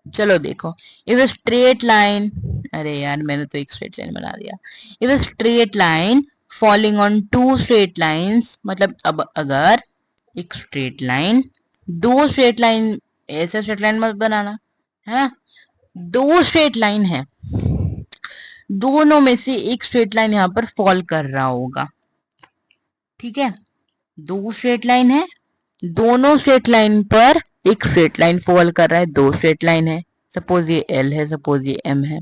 चलो देखो, इफ स्ट्रेट लाइन, अरे यार मैंने तो एक स्ट्रेट लाइन बना दिया। If straight line falling on two straight lines, मतलब अब अगर एक स्ट्रेट लाइन, दो स्ट्रेट लाइन, ऐसे स्ट्रेट लाइन मत बनाना, है ना, दो स्ट्रेट लाइन है, दोनों में से एक स्ट्रेट लाइन यहाँ पर फॉल कर रहा होगा, ठीक है, दो स्ट्रेट लाइन है, दोनों स्ट्रेट लाइन पर एक स्ट्रेट लाइन फॉल कर रहा है, दो स्ट्रेट लाइन है, सपोज ये एल है, सपोज ये एम है,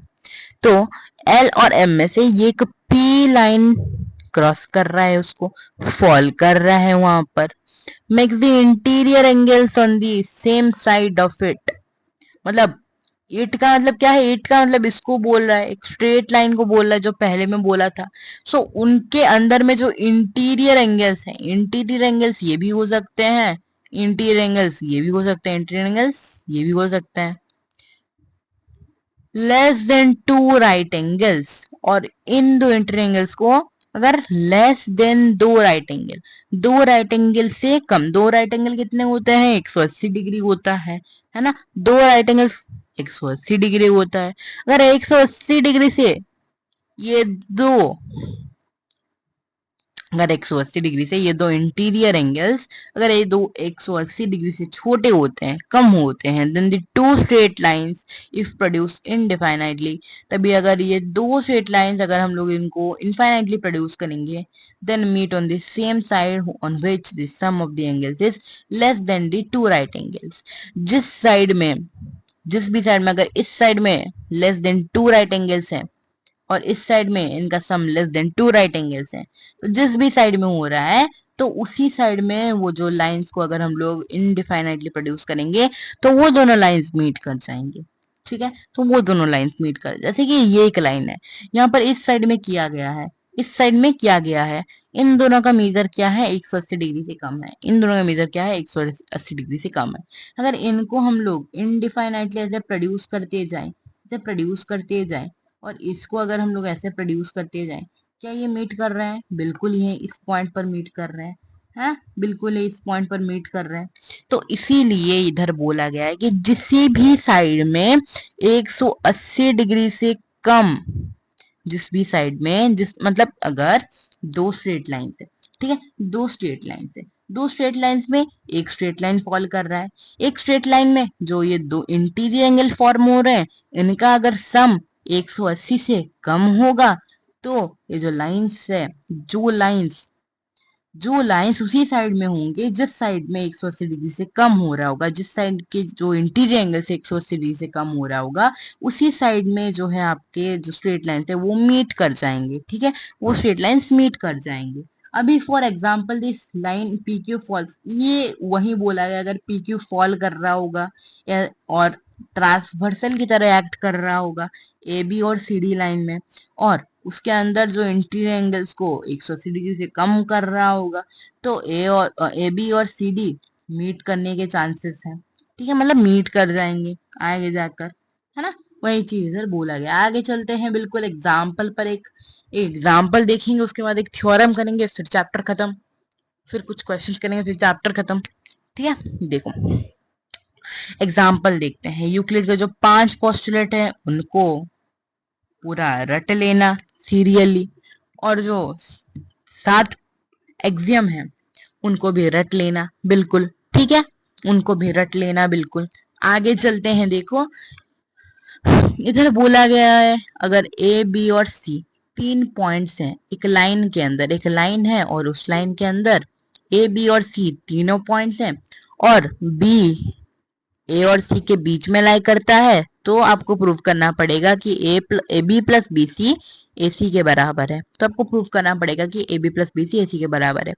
तो एल और एम में से ये एक पी लाइन क्रॉस कर रहा है, उसको फॉल कर रहा है वहां पर। Makes the interior angles on the same side of it, मतलब इट का मतलब क्या है, इट का मतलब इसको बोल रहा है, एक स्ट्रेट लाइन को बोल रहा है जो पहले में बोला था। उनके अंदर में जो इंटीरियर एंगल्स हैं, इंटीरियर एंगल्स ये भी हो सकते हैं, इंटीरियर एंगल्स ये भी हो सकते हैं, इंटीरियर एंगल्स ये भी हो सकते हैं, less than two right angles. और इन दो इंटीरियर एंगल्स को अगर लेस देन दो राइट एंगल, दो राइट एंगल से कम, दो राइट एंगल कितने होते हैं, 180 डिग्री होता है ना, दो राइट एंगल 180 डिग्री होता है। अगर 180 डिग्री से ये दो अगर 180 डिग्री से ये दो इंटीरियर एंगल्स अगर ये दो 180 डिग्री से छोटे होते हैं, कम होते हैं, then the two straight lines if produce indefinitely, तभी अगर ये दो स्ट्रेट लाइंस अगर हम लोग इनको इनफाइनाइटली प्रोड्यूस करेंगे, then meet on the same side on which the sum of the angles is less than the two right angles. जिस साइड में, जिस भी साइड में अगर इस साइड में less than two right angles हैं और इस साइड में इनका sum less than two right angles हैं, तो जिस भी साइड में हो रहा है तो उसी साइड में वो जो लाइंस को अगर हम लोग इनडिफाइनाइटली प्रोड्यूस करेंगे तो वो दोनों लाइंस मीट कर जाएंगे। ठीक है, तो वो दोनों लाइंस मीट कर, जैसे कि ये एक लाइन है, यहाँ पर इस साइड में किया गया है, इस साइड में किया गया है, इन दोनों का मेजर क्या है, 180 डिग्री से कम है, इन दोनों का मेजर क्या है, 180 डिग्री से कम है। अगर इनको हम लोग इनडिफाइनाइटली ऐसे प्रोड्यूस करते जाएं, ऐसे प्रोड्यूस करते जाएं, और इसको अगर हम लोग ऐसे प्रोड्यूस करते जाएं, क्या ये मीट कर रहे हैं? बिल्कुल ये इस पॉइंट पर मीट कर रहे हैं, है बिल्कुल ये इस पॉइंट पर मीट कर रहे हैं। तो इसीलिए इधर बोला गया है कि जिस भी साइड में 180 डिग्री से कम, जिस भी साइड में, जिस मतलब अगर दो स्ट्रेट लाइन है, ठीक है, दो स्ट्रेट लाइन है, दो स्ट्रेट लाइंस में एक स्ट्रेट लाइन फॉल कर रहा है, एक स्ट्रेट लाइन में जो ये दो इंटीरियर एंगल फॉर्म हो रहे हैं इनका अगर सम 180 से कम होगा, तो ये जो लाइंस है, जो लाइंस उसी साइड में होंगे जिस साइड में 180 डिग्री से कम हो रहा होगा, जिस साइड के जो इंटीरियर एंगल से 180 डिग्री से कम हो रहा होगा, उसी साइड में जो है आपके जो स्ट्रेट लाइंस है वो मीट कर जाएंगे। ठीक है, वो स्ट्रेट लाइंस मीट कर जाएंगे। अभी for example this line P Q falls, ये वही बोला गया अगर पी क्यू फॉल कर रहा होगा या और ट्रांसवर्सल की तरह एक्ट कर रहा होगा ए बी और सी डी लाइन में, और उसके अंदर जो इंटीरियर एंगल्स को 180 डिग्री से कम कर रहा होगा, तो ए बी और सी डी मीट करने के चांसेस हैं। ठीक है, मतलब मीट कर जाएंगे आगे जाकर, है ना, वही चीज इधर बोला गया। आगे चलते हैं बिल्कुल एग्जाम्पल पर, एक एग्जाम्पल देखेंगे, उसके बाद एक थ्योरम करेंगे, फिर चैप्टर खत्म, फिर कुछ क्वेश्चंस करेंगे, फिर चैप्टर खत्म। ठीक है, देखो एग्जाम्पल देखते हैं। यूक्लिड के जो 5 पोस्टुलेट है उनको पूरा रट लेना सीरियली, और जो 7 एक्सियम है उनको भी रट लेना बिल्कुल। ठीक है, उनको भी रट लेना बिल्कुल। आगे चलते हैं, देखो इधर बोला गया है अगर ए बी और सी 3 पॉइंट्स हैं एक लाइन के अंदर, एक लाइन है और उस लाइन के अंदर ए बी और सी तीनों पॉइंट्स हैं, और बी ए और सी के बीच में लाई करता है, तो आपको प्रूव करना पड़ेगा कि A B plus B C A C के बराबर है। तो आपको प्रूव करना पड़ेगा कि A B plus B C A C के बराबर है।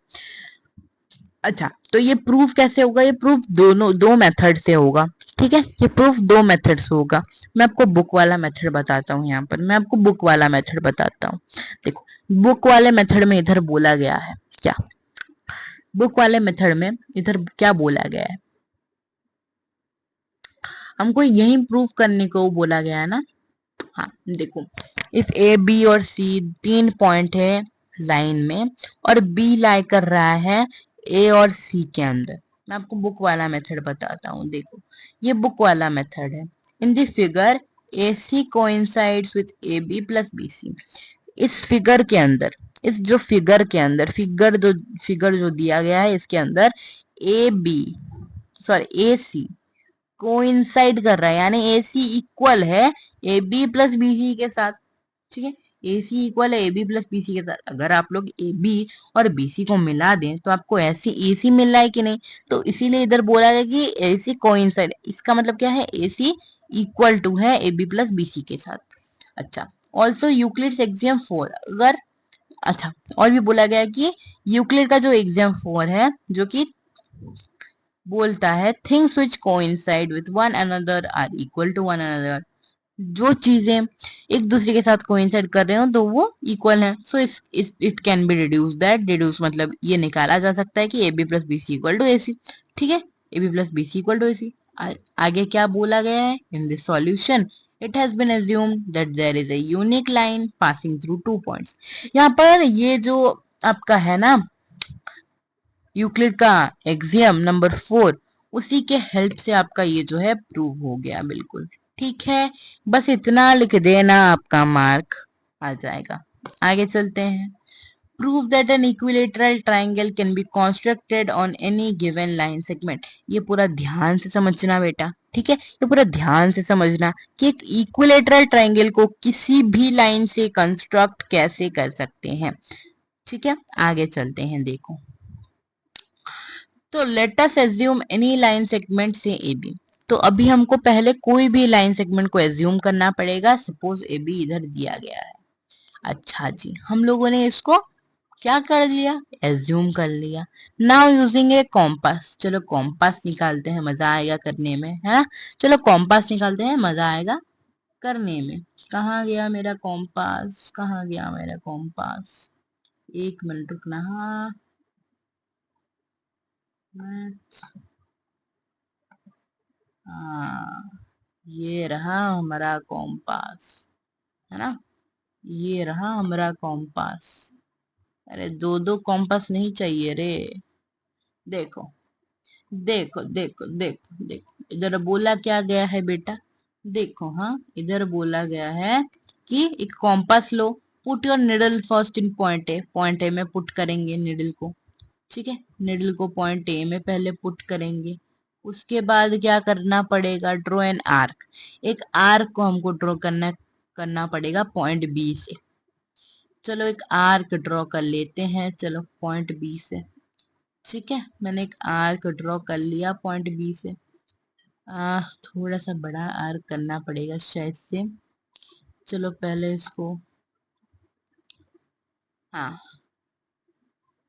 अच्छा, तो ये प्रूफ कैसे होगा? ये प्रूफ दो मेथड से होगा। ठीक है, ये प्रूफ 2 मेथड से होगा। मैं आपको बुक वाला मेथड बताता हूँ। यहाँ पर मैं आपको बुक वाला मेथड बताता हूँ। देखो बुक वाले मेथड में इधर बोला गया है क्या, बुक वाले मेथड में इधर क्या बोला गया है, हमको यही प्रूफ करने को बोला गया है ना। हाँ देखो, इफ ए बी और सी 3 पॉइंट है लाइन में और बी लाई कर रहा है ए और सी के अंदर, मैं आपको बुक वाला मेथड बताता हूँ। देखो ये बुक वाला मेथड है। In the figure A C coincides with A B plus B C. इस फिगर के अंदर, इस जो फिगर के अंदर, फिगर जो दिया गया है इसके अंदर A B sorry A C coincide कर रहा है, यानी ए सी इक्वल है A B plus B C के साथ। ठीक है, ए सी इक्वल है A B plus B C के साथ। अगर आप लोग ए बी और बी सी को मिला दें तो आपको ऐसी ए सी मिल रहा है कि नहीं, तो इसीलिए इधर बोला गया कि ए सी कोइंसाइड, इसका मतलब क्या है, ए सी इक्वल टू है A B plus B C के साथ। अच्छा, ऑल्सो यूक्लिड्स एक्सियम 4 अगर, अच्छा और भी बोला गया कि यूक्लिड का जो एक्सियम 4 है जो कि बोलता है things which coincide with one another are equal to one another. जो चीजें एक दूसरे के साथ कोइंसाइड कर रहे हो तो वो इक्वल है। So it can be reduce that, reduce मतलब ये निकाला जा सकता है कि A B plus B C equal to A C. ठीक है, A B plus B C equal to A C. आगे क्या बोला गया है, in this solution it has been assumed that there is a unique line passing through 2 points. यहाँ पर ये जो आपका है ना यूक्लिड का एक्सियम नंबर 4, उसी के हेल्प से आपका ये जो है प्रूव हो गया बिल्कुल। ठीक है, बस इतना लिख देना आपका मार्क आ जाएगा। आगे चलते हैं, prove that N equilateral triangle can be constructed on any given line segment. ये पूरा ध्यान से समझना बेटा, ठीक है, ये पूरा ध्यान से समझना कि एक इक्विलेटरल ट्राइंगल को किसी भी लाइन से कंस्ट्रक्ट कैसे कर सकते हैं। ठीक है, आगे चलते हैं, देखो। तो let us assume any line segment से ए बी। तो अभी हमको पहले कोई भी लाइन सेगमेंट को एज्यूम करना पड़ेगा। सपोज ए बी इधर दिया गया है। अच्छा जी, हम लोगों ने इसको क्या कर लिया, एज्यूम कर लिया। नाउ यूजिंग ए कॉम्पास, चलो कॉम्पास निकालते हैं, मजा आएगा करने में, है ना। चलो कॉम्पास निकालते हैं, मजा आएगा करने में। कहाँ गया मेरा कॉम्पास, कहाँ गया मेरा कॉम्पास, एक मिनट रुकना। हाँ, हाँ, ये रहा हमारा कॉम्पास, है ना, ये रहा हमारा कॉम्पास। अरे दो दो कॉम्पास नहीं चाहिए रे। देखो देखो देखो देखो देखो, इधर बोला क्या गया है बेटा, देखो, हाँ, इधर बोला गया है कि एक compass low, put your needle first in point A में पुट करेंगे निडल को। ठीक है, निडल को पॉइंट ए में पहले पुट करेंगे। उसके बाद क्या करना पड़ेगा, ड्रॉ एन आर्क। एक आर्क को हमको ड्रॉ करना पड़ेगा पॉइंट बी से। चलो एक आर्क ड्रॉ कर लेते हैं, चलो पॉइंट बी से। ठीक है, मैंने एक आर्क ड्रॉ कर लिया पॉइंट बी से। थोड़ा सा बड़ा आर्क करना पड़ेगा शायद से। चलो पहले इसको, हाँ,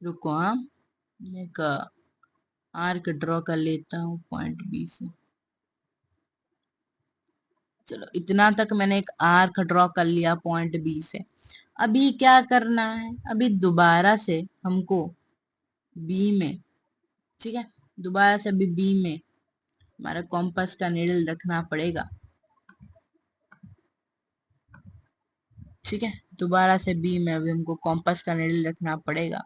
रुको, हाँ, एक आर्क ड्रॉ कर लेता हूँ पॉइंट बी से। चलो इतना तक मैंने एक आर्क ड्रॉ कर लिया पॉइंट बी से। अभी क्या करना है, अभी दोबारा से हमको बी में, ठीक है, दोबारा से अभी बी में हमारा कॉम्पास का नीडल रखना पड़ेगा। ठीक है, दोबारा से बी में अभी हमको कॉम्पास का नीडल रखना पड़ेगा।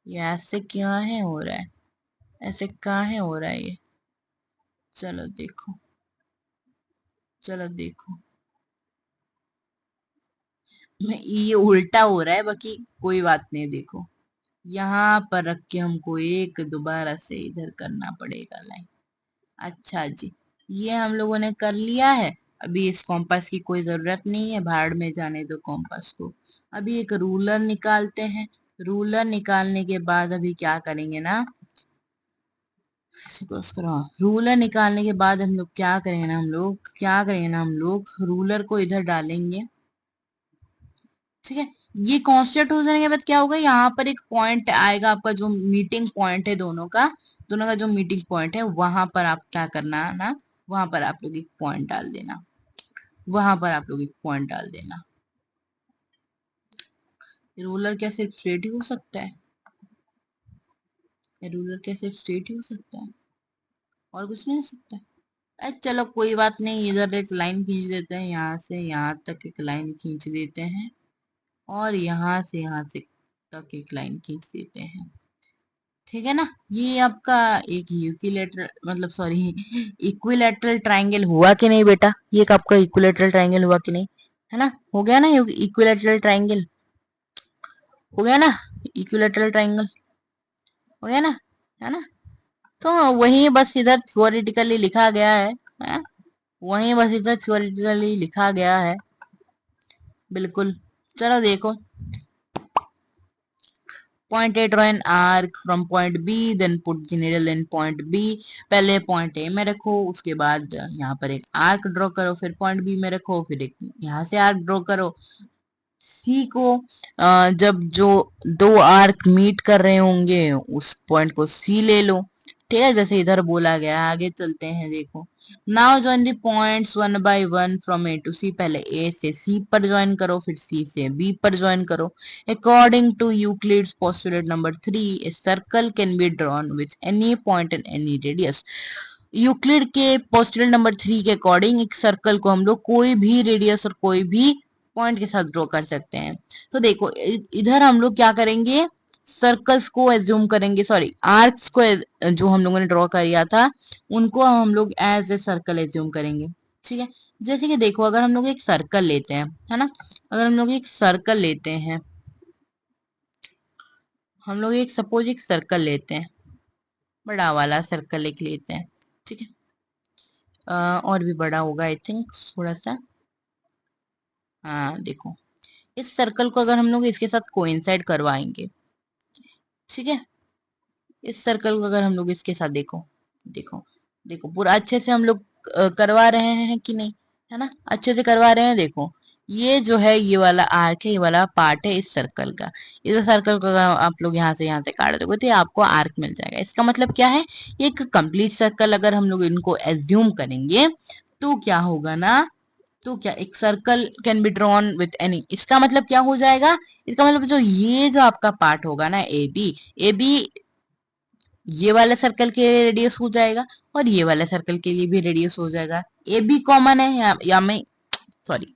ये ऐसे क्या है हो रहा है, ऐसे कहाँ है हो रहा है ये, चलो देखो, चलो देखो, ये उल्टा हो रहा है, बाकी कोई बात नहीं। देखो यहाँ पर रख के हमको एक दोबारा से इधर करना पड़ेगा लाइन। अच्छा जी, ये हम लोगों ने कर लिया है। अभी इस कॉम्पास की कोई जरूरत नहीं है, भाड़ में जाने दो कॉम्पास को। अभी एक रूलर निकालते हैं। रूलर निकालने के बाद अभी क्या करेंगे ना, रूलर निकालने के बाद हम लोग क्या करेंगे ना, हम लोग क्या करेंगे ना, हम लोग रूलर को इधर डालेंगे। ठीक है, ये कांस्टेंट हो जाने के बाद क्या होगा, यहाँ पर एक पॉइंट आएगा आपका, जो मीटिंग पॉइंट है दोनों का जो मीटिंग पॉइंट है, वहां पर आप क्या करना है ना, वहां पर आप लोग एक पॉइंट डाल देना, वहां पर आप लोग एक पॉइंट डाल देना। रूलर क्या सिर्फ स्ट्रेट ही हो सकता है, रूलर क्या सिर्फ स्ट्रेट ही हो सकता है, और कुछ नहीं हो सकता। चलो कोई बात नहीं, इधर एक लाइन खींच देते हैं, यहाँ से यहाँ तक एक लाइन खींच देते हैं, और यहाँ से तक एक लाइन खींच देते हैं। ठीक है ना, ये आपका एक यूकिलेटरल, मतलब सॉरी, इक्विलेटरल ट्राइंगल हुआ कि नहीं बेटा, ये एक आपका इक्विलेटरल ट्राइंगल हुआ कि नहीं, है ना, हो गया ना इक्विलेटरल ट्राइंगल, हो गया ना, इक्विलेटरल ट्राइंगल हो गया ना, है ना। तो वही बस इधर थ्योरेटिकली लिखा गया है? वही बस इधर थ्योरेटिकली लिखा गया है, बिल्कुल। चलो देखो, point A draw an arc from point B, then put the needle in point B. पहले पॉइंट ए में रखो, उसके बाद यहाँ पर एक आर्क ड्रॉ करो, फिर पॉइंट बी में रखो, फिर एक यहाँ से आर्क ड्रॉ करो। सी को जब जो दो आर्क मीट कर रहे होंगे, उस पॉइंट को सी ले लो। ठीक है, जैसे इधर बोला गया है, आगे चलते हैं, देखो। Now join the points one by one from A to C. पहले ए से सी पर ज्वाइन करो, फिर सी से बी पर ज्वाइन करो। According to Euclid's postulate number 3, a circle can be drawn with any point and any radius. Euclid के postulate number 3 के अकॉर्डिंग एक सर्कल को हम लोग कोई भी रेडियस और कोई भी पॉइंट के साथ ड्रॉ कर सकते हैं। तो देखो इधर हम लोग क्या करेंगे, सर्कल्स को एज्यूम करेंगे, सॉरी आर्क्स को, जो हम लोगों ने ड्रॉ किया था उनको हम लोग एज ए सर्कल एज्यूम करेंगे। ठीक है, जैसे कि देखो, अगर हम लोग एक सर्कल लेते हैं, है ना, अगर हम लोग एक सर्कल लेते हैं, हम लोग एक सपोज एक सर्कल लेते हैं, बड़ा वाला सर्कल एक लेते हैं, ठीक है। और भी बड़ा होगा आई थिंक थोड़ा सा। हाँ देखो, इस सर्कल को अगर हम लोग इसके साथ कोइंसाइड करवाएंगे, ठीक है, इस सर्कल को अगर हम लोग इसके साथ देखो, देखो देखो पूरा अच्छे से हम लोग करवा रहे हैं कि नहीं, है ना, अच्छे से करवा रहे हैं। देखो ये जो है, ये वाला आर्क है, ये वाला पार्ट है इस सर्कल का। इस सर्कल को अगर आप लोग यहाँ से काट दोगे तो आपको आर्क मिल जाएगा। इसका मतलब क्या है, एक कंप्लीट सर्कल अगर हम लोग इनको एज्यूम करेंगे तो क्या होगा ना, तो क्या एक circle can be drawn with any, इसका मतलब क्या हो जाएगा, इसका मतलब जो ये जो आपका पार्ट होगा ना ए बी ये वाले सर्कल के लिए रेडियस हो जाएगा और ये वाले सर्कल के लिए भी रेडियस हो जाएगा। ए बी कॉमन है या मैं सॉरी,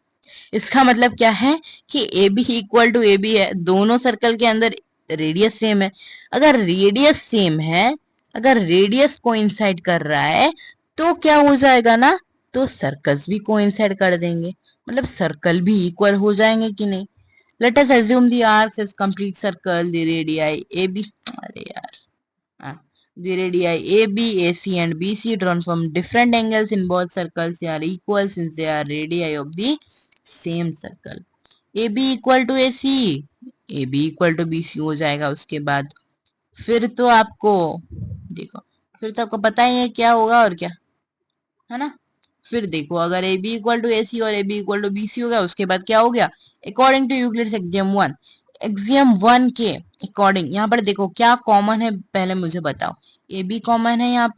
इसका मतलब क्या है कि A B equal to A B है, दोनों सर्कल के अंदर रेडियस सेम है। अगर रेडियस सेम है, अगर रेडियस कोइंसाइड कर रहा है तो क्या हो जाएगा ना, तो सर्कल्स भी कोइंसाइड कर देंगे, मतलब सर्कल भी इक्वल हो जाएंगे कि नहीं। Let us assume the arcs as complete circle, the radii A B, अरे यार, हाँ, the radii AB, AC and BC drawn from different angles in both circles are equal since they are radii of the same circle. AB equal to AC, AB equal to BC हो जाएगा। उसके बाद फिर तो आपको देखो, फिर तो आपको पता ही है क्या होगा और क्या, है ना। फिर देखो, अगर A B equal to A C और A B equal to B C हो गया, उसके बाद क्या हो गया, according to Euclid's axiom one, axiom one के अकॉर्डिंग यहाँ पर देखो क्या कॉमन है, पहले मुझे बताओ। ए बी कॉमन है यहाँ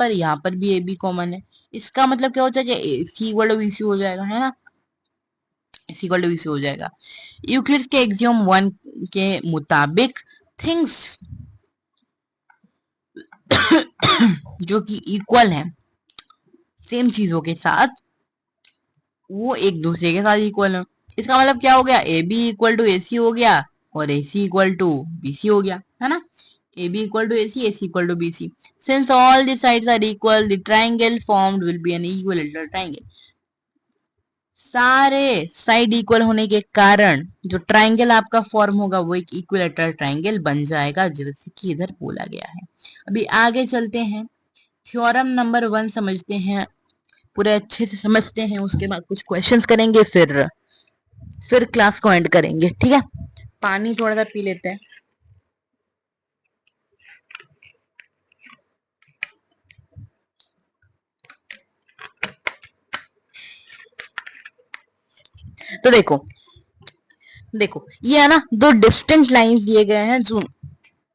पर भी ए बी कॉमन है। इसका मतलब क्या हो जाएगा, ए C equal to B C हो जाएगा, है ना, सी इक्वल टू बी सी हो जाएगा। यूक्लिड्स के एक्सियम वन के मुताबिक थिंग्स जो कि इक्वल है सेम चीजों के साथ, वो एक दूसरे के साथ इक्वल है। इसका मतलब क्या हो गया, A B equal to A C हो गया और A C equal to B C हो गया, है ना। A B equal to A C equal to B C. Since all the sides are equal, the triangle formed will be an equilateral triangle. सारे side equal होने के कारण जो triangle आपका फॉर्म होगा वो एक इक्विलेटरल ट्राइंगल बन जाएगा, जैसे कि इधर बोला गया है। अभी आगे चलते हैं, थ्योरम नंबर 1 समझते हैं, पूरे अच्छे से समझते हैं, उसके बाद कुछ क्वेश्चंस करेंगे, फिर क्लास को एंड करेंगे, ठीक है। पानी थोड़ा सा पी लेते हैं। तो देखो, देखो ये है ना, दो डिस्टिंक्ट लाइंस दिए गए हैं जो,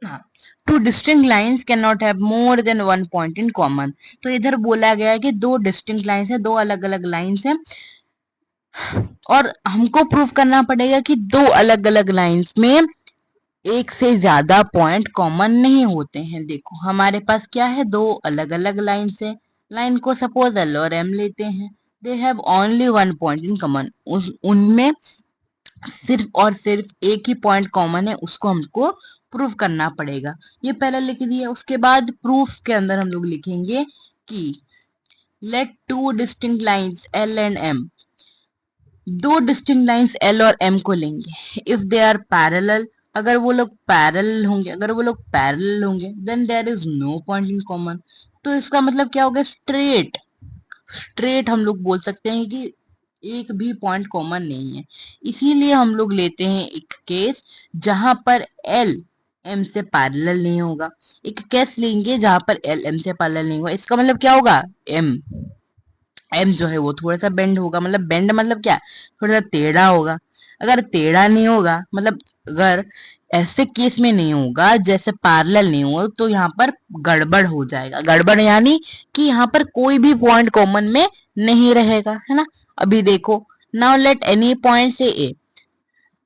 हाँ, to distinct lines can not have more than one point in common. तो इधर बोला गया है कि दो डिस्टिंक्ट लाइंस है, दो अलग अलग लाइंस है, और हमको प्रूव करना पड़ेगा कि दो अलग अलग लाइंस में एक से ज्यादा पॉइंट कॉमन नहीं होते हैं। देखो हमारे पास क्या है, दो अलग अलग लाइन है, लाइन को सपोज एल और एम लेते हैं, they have only one point in common, उनमें सिर्फ और सिर्फ एक ही पॉइंट कॉमन है, उसको हमको प्रूफ करना पड़ेगा। ये पहले लिख दिया, उसके बाद प्रूफ के अंदर हम लोग लिखेंगे कि let two distinct lines L and M, दो डिस्टिंक्ट लाइंस एल और एम को लेंगे, इफ दे आर पैरेलल, अगर वो लोग पैरेलल होंगे, अगर वो लोग पैरेलल होंगे, then there is no point in common. तो इसका मतलब क्या होगा, स्ट्रेट, स्ट्रेट हम लोग बोल सकते हैं कि एक भी पॉइंट कॉमन नहीं है। इसीलिए हम लोग लेते हैं एक केस जहां पर एल एम से पैरेलल नहीं होगा, एक केस लेंगे जहां पर एल एम से पैरेलल नहीं होगा। इसका मतलब क्या होगा, एम एम जो है वो थोड़ा सा बेंड होगा, मतलब बेंड मतलब क्या, थोड़ा सा टेढ़ा होगा। अगर टेढ़ा नहीं होगा, मतलब अगर ऐसे केस में नहीं होगा जैसे पैरेलल नहीं हो, तो यहाँ पर गड़बड़ हो जाएगा। गड़बड़ यानी कि यहाँ पर कोई भी पॉइंट कॉमन में नहीं रहेगा, है ना। अभी देखो, नाउ लेट एनी पॉइंट से ए,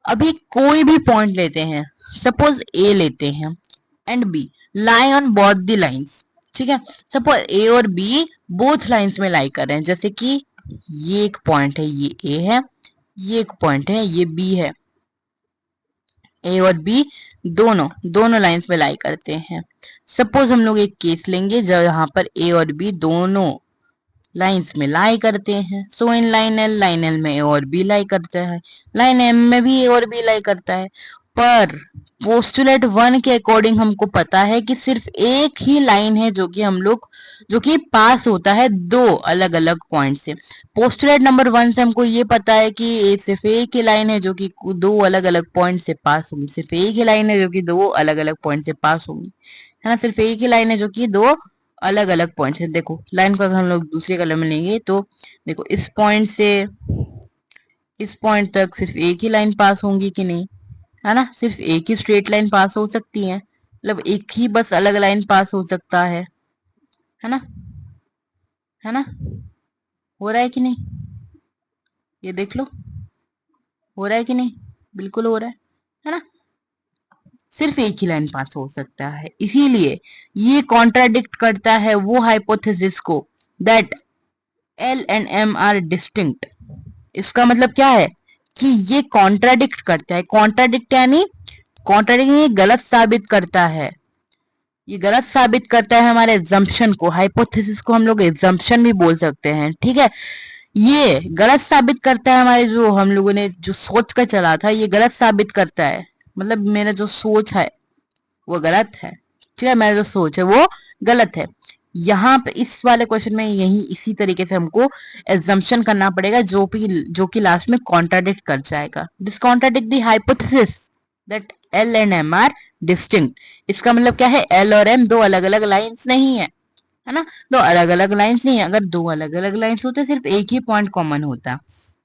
अभी कोई भी पॉइंट लेते हैं, सपोज ए लेते हैं and B lie on both the lines, ठीक है। सपोज ए और बी बोथ लाइंस में लाई कर रहे हैं, जैसे कि ये एक पॉइंट है, ये ए है, ये एक पॉइंट है, ये बी है, ए और बी दोनों दोनों लाइंस में लाई करते हैं। सपोज हम लोग एक केस लेंगे जब यहाँ पर ए और बी दोनों लाइंस में लाई करते हैं। सो इन लाइन एल में ए और बी लाई करता है, लाइन एम में भी ए और बी लाई करता है। पर पोस्टुलेट वन के अकॉर्डिंग हमको पता है कि सिर्फ एक ही लाइन है जो कि हम लोग जो कि पास होता है दो अलग अलग पॉइंट से। पोस्टुलेट नंबर वन से हमको ये पता है कि सिर्फ एक ही लाइन है जो कि दो अलग अलग पॉइंट से पास होगी, सिर्फ एक ही लाइन है जो कि दो अलग अलग पॉइंट से पास होगी, है ना। सिर्फ एक ही लाइन है जो कि दो अलग अलग पॉइंट है। देखो लाइन को अगर हम लोग दूसरे कलर में लेंगे तो देखो इस पॉइंट से इस पॉइंट तक सिर्फ एक ही लाइन पास होंगी कि नहीं, है ना। सिर्फ एक ही स्ट्रेट लाइन पास हो सकती है, मतलब एक ही बस अलग लाइन पास हो सकता है ना, है ना। हो रहा है कि नहीं, ये देख लो, हो रहा है कि नहीं, बिल्कुल हो रहा है ना। सिर्फ एक ही लाइन पास हो सकता है, इसीलिए ये कॉन्ट्राडिक्ट करता है वो हाइपोथेसिस को that L and M are distinct. इसका मतलब क्या है कि ये कॉन्ट्राडिक्ट करता है, कॉन्ट्राडिक्ट यानी कॉन्ट्राडिक्ट ये गलत साबित करता है, ये गलत साबित करता है हमारे एग्जम्पशन को। हाइपोथेसिस को हम लोग एग्जम्पशन भी बोल सकते हैं, ठीक है। ये गलत साबित करता है हमारे जो हम लोगों ने जो सोच कर चला था, ये गलत साबित करता है। मतलब मेरा जो सोच है वो गलत है, ठीक है, मेरा जो सोच है वो गलत है। यहाँ पे इस वाले क्वेश्चन में यही इसी तरीके से हमको एजम्पशन करना पड़ेगा जो कि लास्ट में कॉन्ट्राडिक्ट कर जाएगा। This contradict the hypothesis that L and M are distinct. इसका मतलब क्या है, एल और एम दो अलग अलग लाइंस नहीं है, है ना। दो अलग अलग लाइंस नहीं है, अगर दो अलग अलग लाइंस होते सिर्फ एक ही पॉइंट कॉमन होता।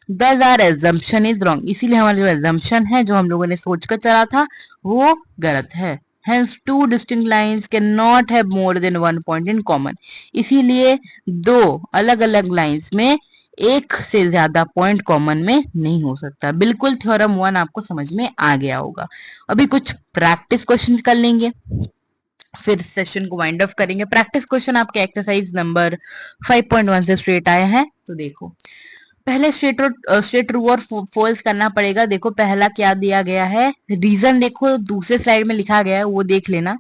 दस आर एजम्पशन इज रॉन्ग, इसीलिए हमारा जो एजम्पशन है जो हम लोगों ने सोच कर चला था वो गलत है। Hence two distinct lines cannot have more than one point in common, इसीलिए दो अलग अलग लाइंस में एक से ज्यादा पॉइंट कॉमन में नहीं हो सकता। बिल्कुल थ्योरम वन आपको समझ में आ गया होगा। अभी कुछ प्रैक्टिस क्वेश्चंस कर लेंगे, फिर सेशन को वाइंड अप करेंगे। प्रैक्टिस क्वेश्चन आपके एक्सरसाइज नंबर 5.1 से स्ट्रेट आए हैं, तो देखो पहले स्ट्रेट ट्रू और फॉल्स करना पड़ेगा। देखो पहला क्या दिया गया है, रीजन देखो दूसरे स्लाइड में लिखा गया है वो देख लेना।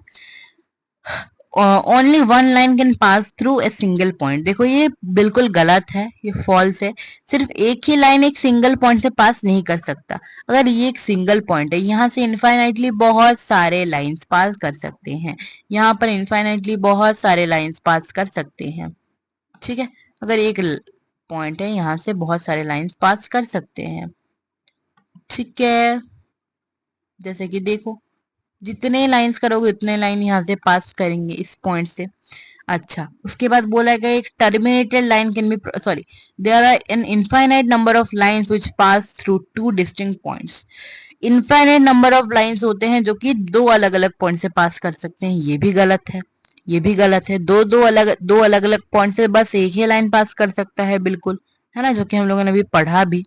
Only one line can pass through a single point, देखो ये बिल्कुल गलत है, ये फॉल्स है। सिर्फ एक ही लाइन एक सिंगल पॉइंट से पास नहीं कर सकता। अगर ये एक सिंगल पॉइंट है, यहाँ से इनफाइनाइटली बहुत सारे लाइंस पास कर सकते हैं, यहाँ पर इनफाइनाइटली बहुत सारे लाइंस पास कर सकते हैं, ठीक है। अगर एक पॉइंट है, यहाँ से बहुत सारे लाइंस पास कर सकते हैं, ठीक है। जैसे कि देखो जितने लाइंस करोगे उतने लाइन यहाँ से पास करेंगे इस पॉइंट से। अच्छा, उसके बाद बोला गया एक terminated line can be sorry there are an infinite number of lines which pass through two distinct points. Infinite number of lines होते हैं जो कि दो अलग अलग पॉइंट से पास कर सकते हैं, ये भी गलत है, ये भी गलत है। दो अलग अलग पॉइंट से बस एक ही लाइन पास कर सकता है, बिल्कुल, है ना, जो कि हम लोगों ने अभी पढ़ा भी।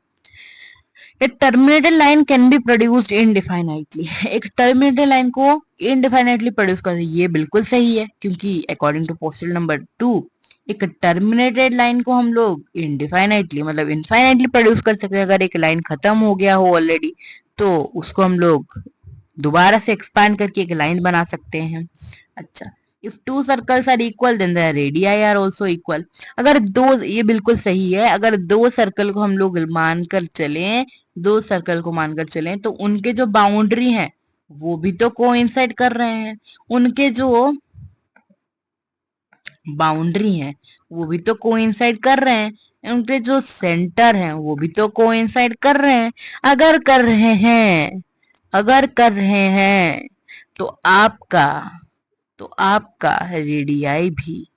A terminated line can be produced indefinitely, एक टर्मिनेटेड लाइन को इनडिफाइनेटली प्रोड्यूस कर, ये बिल्कुल सही है, क्योंकि अकॉर्डिंग टू पोस्टल नंबर 2 एक टर्मिनेटेड लाइन को हम लोग इनडिफाइनेटली मतलब इनफाइनेटली प्रोड्यूस कर सकते हैं। अगर एक लाइन खत्म हो गया हो ऑलरेडी तो उसको हम लोग दोबारा से एक्सपैंड करके एक लाइन बना सकते हैं। अच्छा, if two circles are equal then the radii are also equal, अगर दो, ये बिल्कुल सही है, अगर दो सर्कल को हम लोग मानकर चलें, दो सर्कल को मानकर चलें तो उनके जो बाउंड्री है वो भी तो कोइंसाइड कर रहे हैं, उनके जो बाउंड्री है वो भी तो कोइंसाइड कर रहे हैं, उनके जो सेंटर है वो भी तो कोइंसाइड कर रहे हैं। अगर कर रहे हैं, अगर कर रहे हैं तो आपका रेडियाई भी,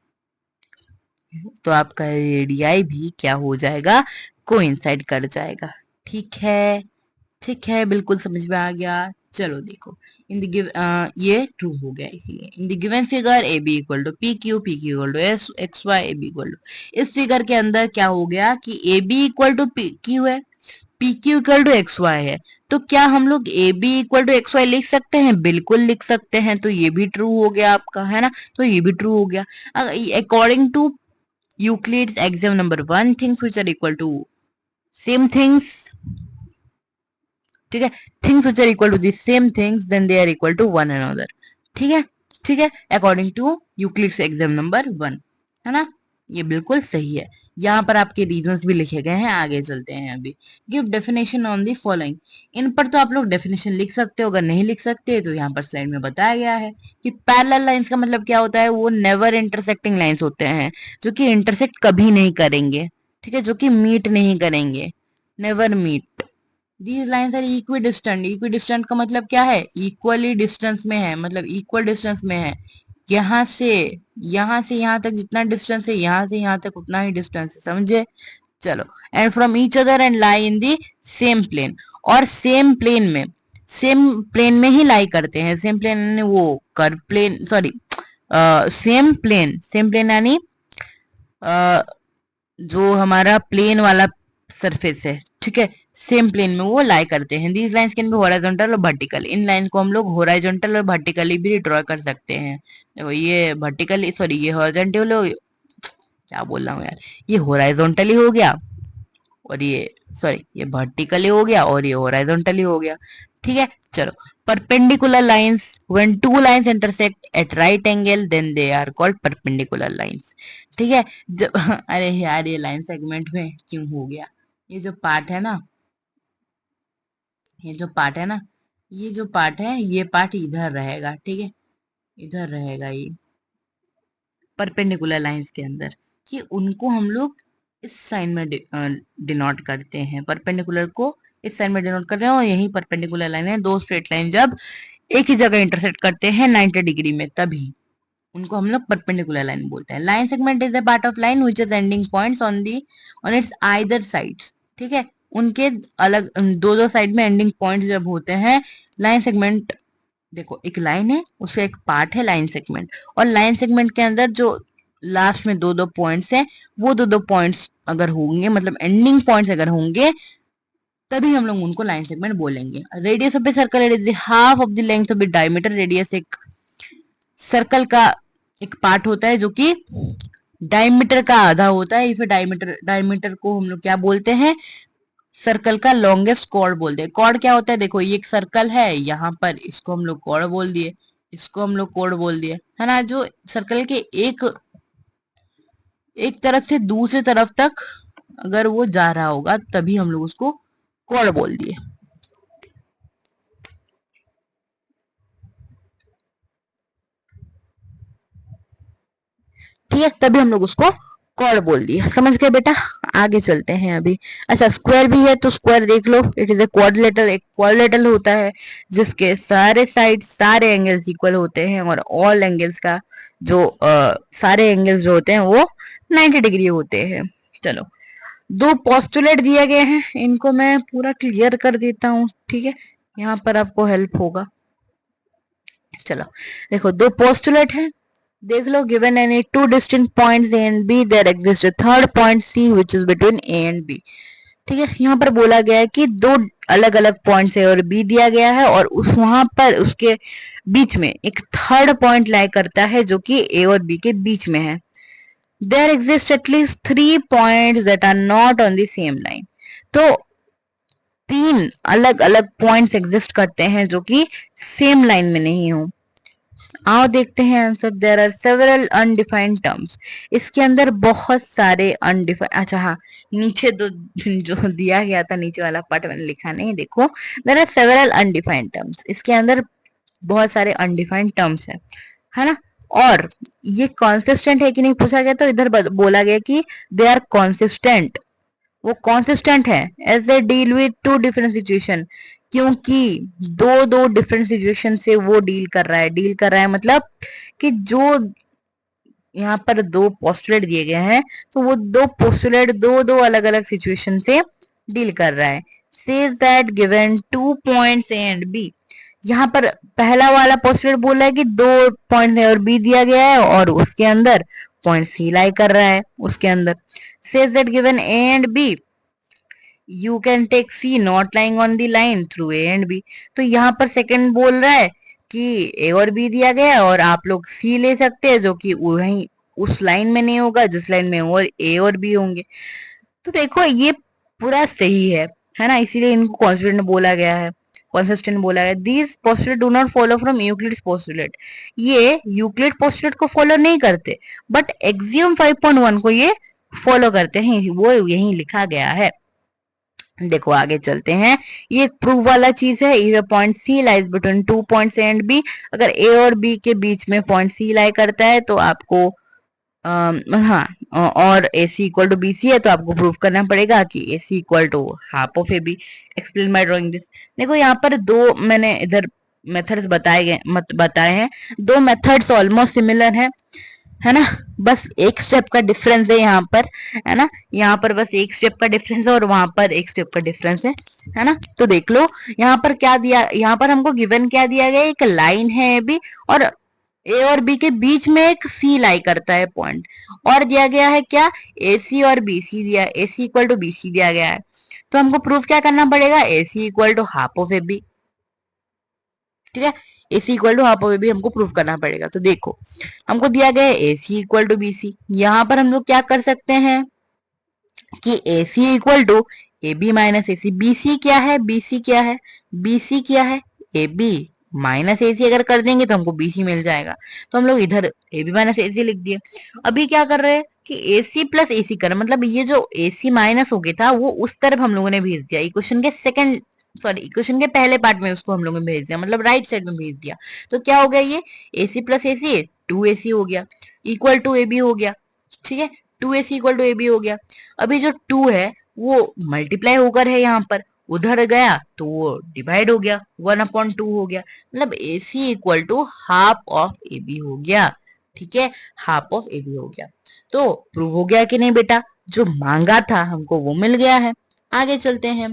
तो आपका रेडियाई भी क्या हो जाएगा, कोइंसाइड कर जाएगा, ठीक है, ठीक है, बिल्कुल समझ में आ गया। चलो देखो इन द गिव ये ट्रू हो गया, इसीलिए in the given figure A B equal to P Q equal to S X Y A B equal to, इस फिगर के अंदर क्या हो गया कि A B equal to P Q है, P Q equal to X Y है, तो क्या हम लोग A B equal to X Y लिख सकते हैं, बिल्कुल लिख सकते हैं, तो ये भी ट्रू हो गया आपका, है ना, तो ये भी ट्रू हो गया। According to Euclid's axiom number 1 things which are equal to same things, ठीक है, things which are equal to the same things then they are equal to one another, ठीक है, ठीक है, according to Euclid's axiom number 1, है ना, ये बिल्कुल सही है, यहाँ पर आपके रीजंस भी लिखे गए हैं, आगे चलते हैं अभी। Give definition on the following. इन पर तो आप लोग डेफिनेशन लिख सकते हो, अगर नहीं लिख सकते तो यहाँ पर स्लाइड में बताया गया है कि पैरेलल लाइंस का मतलब क्या होता है, वो नेवर इंटरसेक्टिंग लाइंस होते हैं, जो कि इंटरसेक्ट कभी नहीं करेंगे, ठीक है, जो कि मीट नहीं करेंगे, never meet. These lines are equidistant. Equidistant का मतलब क्या है, इक्वली डिस्टेंस में है, मतलब इक्वल डिस्टेंस में है। यहाँ से यहाँ तक जितना डिस्टेंस है, यहाँ से यहाँ तक उतना ही डिस्टेंस है, समझे। चलो, and from each other and lie in the same plane. और सेम प्लेन में ही लाई करते हैं। सेम प्लेन वो curve plane, sorry, same plane यानी जो हमारा प्लेन वाला सरफेस है, ठीक है, सेम प्लेन में वो लाई करते हैं। These lines can be horizontal और वर्टिकल। इन लाइन को हम लोग हॉरिजॉन्टल और वर्टिकली भी ड्रॉ कर सकते हैं। देखो ये वर्टिकली, सॉरी ये हॉरिजॉन्टल हो, क्या बोल रहा हूँ यार, ये हॉरिजॉन्टली हो गया और ये, सॉरी ये वर्टिकली हो गया और ये हॉरिजॉन्टली हो गया, ठीक है। चलो, perpendicular lines, when two lines intersect at right angle then they are called perpendicular lines, ठीक है। जब अरे यार ये लाइन सेगमेंट में क्यों हो गया, ये जो पार्ट है ना, ये जो पार्ट है ना, ये जो पार्ट है, ये पार्ट इधर रहेगा, ठीक है, इधर रहेगा ये परपेंडिकुलर लाइंस के अंदर, कि उनको हम लोग इस साइन में डिनोट करते हैं, परपेंडिकुलर को इस साइन में डिनोट करते हैं, और यही परपेंडिकुलर लाइन है। दो स्ट्रेट लाइन जब एक ही जगह इंटरसेक्ट करते हैं 90 डिग्री में, तभी उनको हम लोग परपेंडिकुलर लाइन बोलते हैं। Line segment is a part of line which is ending points on it's either sides, ठीक है, उनके अलग दो दो साइड में एंडिंग पॉइंट जब होते हैं लाइन सेगमेंट। देखो एक लाइन है, उसका एक पार्ट है लाइन सेगमेंट, और लाइन सेगमेंट के अंदर जो लास्ट में दो दो पॉइंट्स हैं, वो दो दो पॉइंट्स अगर होंगे, मतलब एंडिंग पॉइंट्स अगर होंगे, तभी हम लोग उनको लाइन सेगमेंट बोलेंगे। Radius of the circle is the half of the length of the diameter. Radius एक सर्कल का एक पार्ट होता है जो कि डायमीटर का आधा होता है। इफ डायमीटर को हम लोग क्या बोलते हैं, सर्कल का लॉन्गेस्ट कॉर्ड बोलते हैं। कॉर्ड क्या होता है, देखो ये एक सर्कल है, यहाँ पर इसको हम लोग कॉर्ड बोल दिए, इसको हम लोग कॉर्ड बोल दिए, है ना। जो सर्कल के एक तरफ से दूसरे तरफ तक अगर वो जा रहा होगा, तभी हम लोग उसको कॉर्ड बोल दिए। ठीक है, तभी हम लोग उसको कॉर्ड बोल दिए, समझ गए बेटा। आगे चलते हैं अभी। अच्छा, स्क्वायर भी है तो स्क्वायर देख लो, इट इज ए क्वाड्रिलेटरल। एक क्वाड्रिलेटरल होता है जिसके सारे साइड सारे एंगल्स इक्वल होते हैं, और ऑल एंगल्स का जो सारे एंगल्स जो होते हैं वो 90 डिग्री होते हैं। चलो, दो पोस्टुलेट दिए गए हैं, इनको मैं पूरा क्लियर कर देता हूँ, ठीक है, यहाँ पर आपको हेल्प होगा। चलो देखो, दो पोस्टुलेट है, देख लो, given any two distinct points A and B, there exist a third point C which is between A and B. ठीक है, यहाँ पर बोला गया है कि दो अलग अलग पॉइंट्स ए और बी दिया गया है, और उस वहां पर उसके बीच में एक थर्ड पॉइंट लाई करता है जो कि ए और बी के बीच में है। There exist at least 3 points that are not on the same line. तो तीन अलग अलग पॉइंट्स एग्जिस्ट करते हैं जो कि सेम लाइन में नहीं हो। आओ देखते हैं answer. There are several undefined terms. इसके अंदर बहुत सारे अनडिफाइंड, अच्छा हाँ, नीचे दो जो दिया गया था, नीचे वाला पार्ट मैंने लिखा नहीं, देखो, there are several undefined terms. इसके अंदर बहुत सारे अनडिफाइंड टर्म्स है ना। और ये कॉन्सिस्टेंट है कि नहीं पूछा गया, तो इधर बोला गया कि दे आर कॉन्सिस्टेंट। वो कॉन्सिस्टेंट है as they deal with two different situation, क्योंकि दो दो डिफरेंट सिचुएशन से वो डील कर रहा है मतलब कि जो यहाँ पर दो पोस्टुलेट दिए गए हैं, तो वो दो पोस्टुलेट दो दो अलग अलग सिचुएशन से डील कर रहा है। Says that given 2 points A and B. यहाँ पर पहला वाला पोस्टुलेट बोल रहा है कि दो पॉइंट ए और बी दिया गया है, और उसके अंदर पॉइंट सी लाई कर रहा है उसके अंदर। Says that given A and B you can take C not lying on the line through A and B. तो यहाँ पर सेकंड बोल रहा है कि ए और बी दिया गया है, और आप लोग सी ले सकते हैं जो कि वहीं उस लाइन में नहीं होगा जिस लाइन में और ए और बी होंगे। तो देखो ये पूरा सही है ना, इसीलिए इनको कॉन्स्टिट्यूएंट बोला गया है, कंसिस्टेंट बोला है। These postulate do not follow from Euclid's postulate. ये यूक्लिड पोस्टुलेट को फॉलो नहीं करते, बट एक्सियम 5.1 को ये फॉलो करते हैं, वो यही लिखा गया है। देखो आगे चलते हैं, ये एक प्रूफ वाला चीज है। If point C lies between two points A and B, अगर ए और बी के बीच में पॉइंट सी लाई करता है तो आपको हाँ, और A C equal to B C है तो आपको प्रूफ करना पड़ेगा कि A C equal to half of A B. Explain by drawing this. देखो यहाँ पर दो मैंने इधर मेथड्स बताए हैं। दो मेथड्स ऑलमोस्ट सिमिलर है ना, बस एक स्टेप का डिफरेंस है यहाँ पर, है ना। यहाँ पर बस एक स्टेप का डिफरेंस है और वहां पर एक स्टेप का डिफरेंस है ना। तो देख लो यहाँ पर क्या दिया, यहाँ पर हमको गिवन क्या दिया गया, एक लाइन है ए बी और ए और बी के बीच में एक सी लाई करता है पॉइंट, और दिया गया है क्या, ए सी और बी सी दिया, A C equal to B C दिया गया है। तो हमको प्रूफ क्या करना पड़ेगा, A C equal to half of A B. ठीक है, A C equal to half of A B हमको प्रूफ करना पड़ेगा। तो देखो हमको दिया गया है A C equal to B C, यहाँ पर हम लोग क्या कर सकते हैं कि A C equal to A B minus A C. B C क्या है, बी सी क्या है, बी सी क्या है, ए बी माइनस ए सी। अगर कर देंगे तो हमको बी सी मिल जाएगा, तो हम लोग इधर ए बी माइनस ए सी लिख दिए। अभी क्या कर रहे हैं कि ए सी प्लस ए सी कर, मतलब ये जो ए सी माइनस हो गया था वो उस तरफ हम लोगों ने भेज दिया, इक्वेशन के सेकंड सॉरी इक्वेशन के पहले पार्ट में उसको हम लोगों ने भेज दिया, मतलब राइट साइड में भेज दिया। तो क्या हो गया, ये ए C plus A C to A C हो गया, इक्वल टू ए बी हो गया। ठीक है, two A C equal to A B हो गया। अभी जो टू है वो मल्टीप्लाई होकर है यहाँ पर, उधर गया तो वो डिवाइड हो गया, 1/2 हो गया, मतलब A C equal to half of A B हो गया। ठीक है, हाफ ऑफ ए बी हो गया। तो प्रूव हो गया कि नहीं बेटा, जो मांगा था हमको वो मिल गया है। आगे चलते हैं,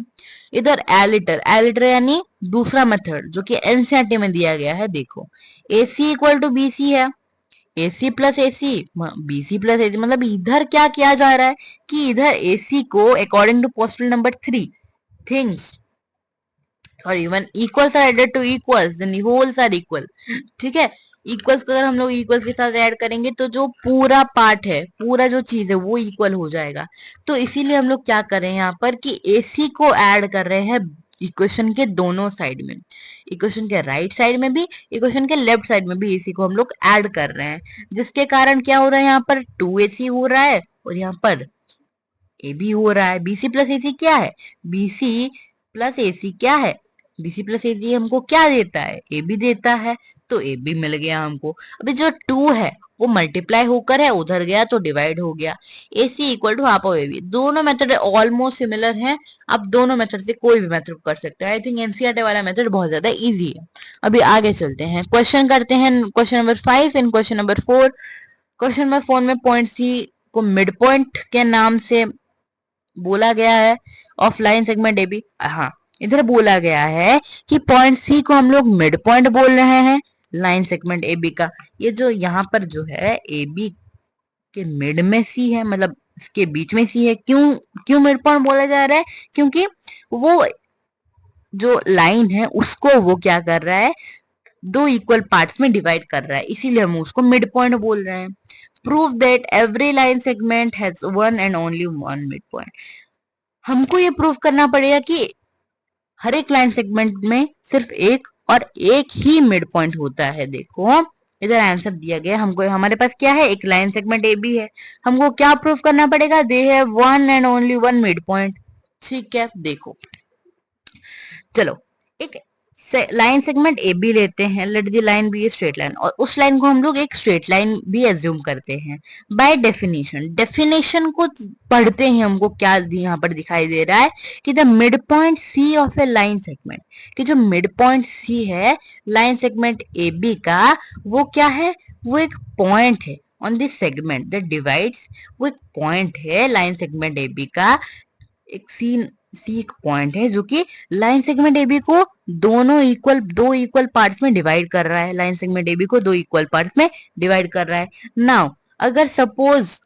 इधर एलिटर, एलिटर यानी दूसरा मेथड जो कि एनसीईआरटी में दिया गया है। देखो ए C equal to B C है, A C plus A C, B C plus ए सी, मतलब इधर क्या किया जा रहा है कि इधर ए सी को according to postal number 3 things और even equals are added to equals then wholes are equal. ठीक है, इक्वल्स को अगर हम लोग इक्वल्स के साथ ऐड करेंगे तो जो पूरा पार्ट है, पूरा जो चीज है वो इक्वल हो जाएगा। तो इसीलिए हम लोग क्या कर रहे हैं यहाँ पर कि एसी को ऐड कर रहे हैं इक्वेशन के दोनों साइड में, इक्वेशन के राइट साइड में भी, इक्वेशन के लेफ्ट साइड में भी एसी को हम लोग ऐड कर रहे हैं, जिसके कारण क्या हो रहा है, यहाँ पर 2ac हो रहा है और यहाँ पर ए बी हो रहा है। बीसी प्लस एसी क्या है, बीसी प्लस एसी क्या है, बीसी प्लस एसी हमको क्या देता है, ए बी देता है, तो ए बी मिल गया हमको। अभी जो टू है वो मल्टीप्लाई होकर है उधर गया तो डिवाइड हो गया, A C equal to half of A B. दोनों मेथड ऑलमोस्ट सिमिलर हैं, आप दोनों मेथड से कोई भी मेथड कर सकते हैं। आई थिंक एनसीईआरटी वाला मेथड बहुत ज्यादा इजी है। अभी आगे चलते हैं, क्वेश्चन करते हैं, question number 5 and question number 4। Question number 4 में पॉइंट सी को मिड पॉइंट के नाम से बोला गया है of line segment A B. हाँ, इधर बोला गया है कि पॉइंट सी को हम लोग मिड पॉइंट बोल रहे हैं लाइन सेगमेंट ए बी का। ये जो यहाँ पर जो है ए बी के मिड में सी है, मतलब इसके बीच में सी है। क्यों क्यों मिड पॉइंट बोला जा रहा है, क्योंकि वो जो लाइन है उसको वो क्या कर रहा है, दो इक्वल पार्ट्स में डिवाइड कर रहा है, इसीलिए हम उसको मिड पॉइंट बोल रहे हैं। Prove that every line segment has one and only one mid point. हमको ये प्रूव करना पड़ेगा कि हर एक लाइन सेगमेंट में सिर्फ एक और एक ही मिड पॉइंट होता है। देखो इधर आंसर दिया गया, हमको हमारे पास क्या है, एक लाइन सेगमेंट ए बी है, हमको क्या प्रूव करना पड़ेगा, they have one and only one mid point. ठीक है, देखो चलो एक लाइन सेगमेंट ए बी लेते हैं, let the line B A straight line, और उस लाइन को हम लोग एक स्ट्रेट लाइन भी एज्यूम करते हैं। बाय डेफिनेशन, डेफिनेशन को पढ़ते ही हमको क्या यहाँ पर दिखाई दे रहा है कि the mid point C of a line segment, कि जो मिड पॉइंट सी है लाइन सेगमेंट ए बी का, वो क्या है, वो एक पॉइंट है on this segment that divides, वो एक पॉइंट है लाइन सेगमेंट ए बी का, एक सीन सी एक पॉइंट है जो कि लाइन सेगमेंट एबी को दो इक्वल पार्ट्स में डिवाइड कर रहा है, लाइन सेगमेंट एबी को दो इक्वल पार्ट्स में डिवाइड कर रहा है। नाउ अगर सपोज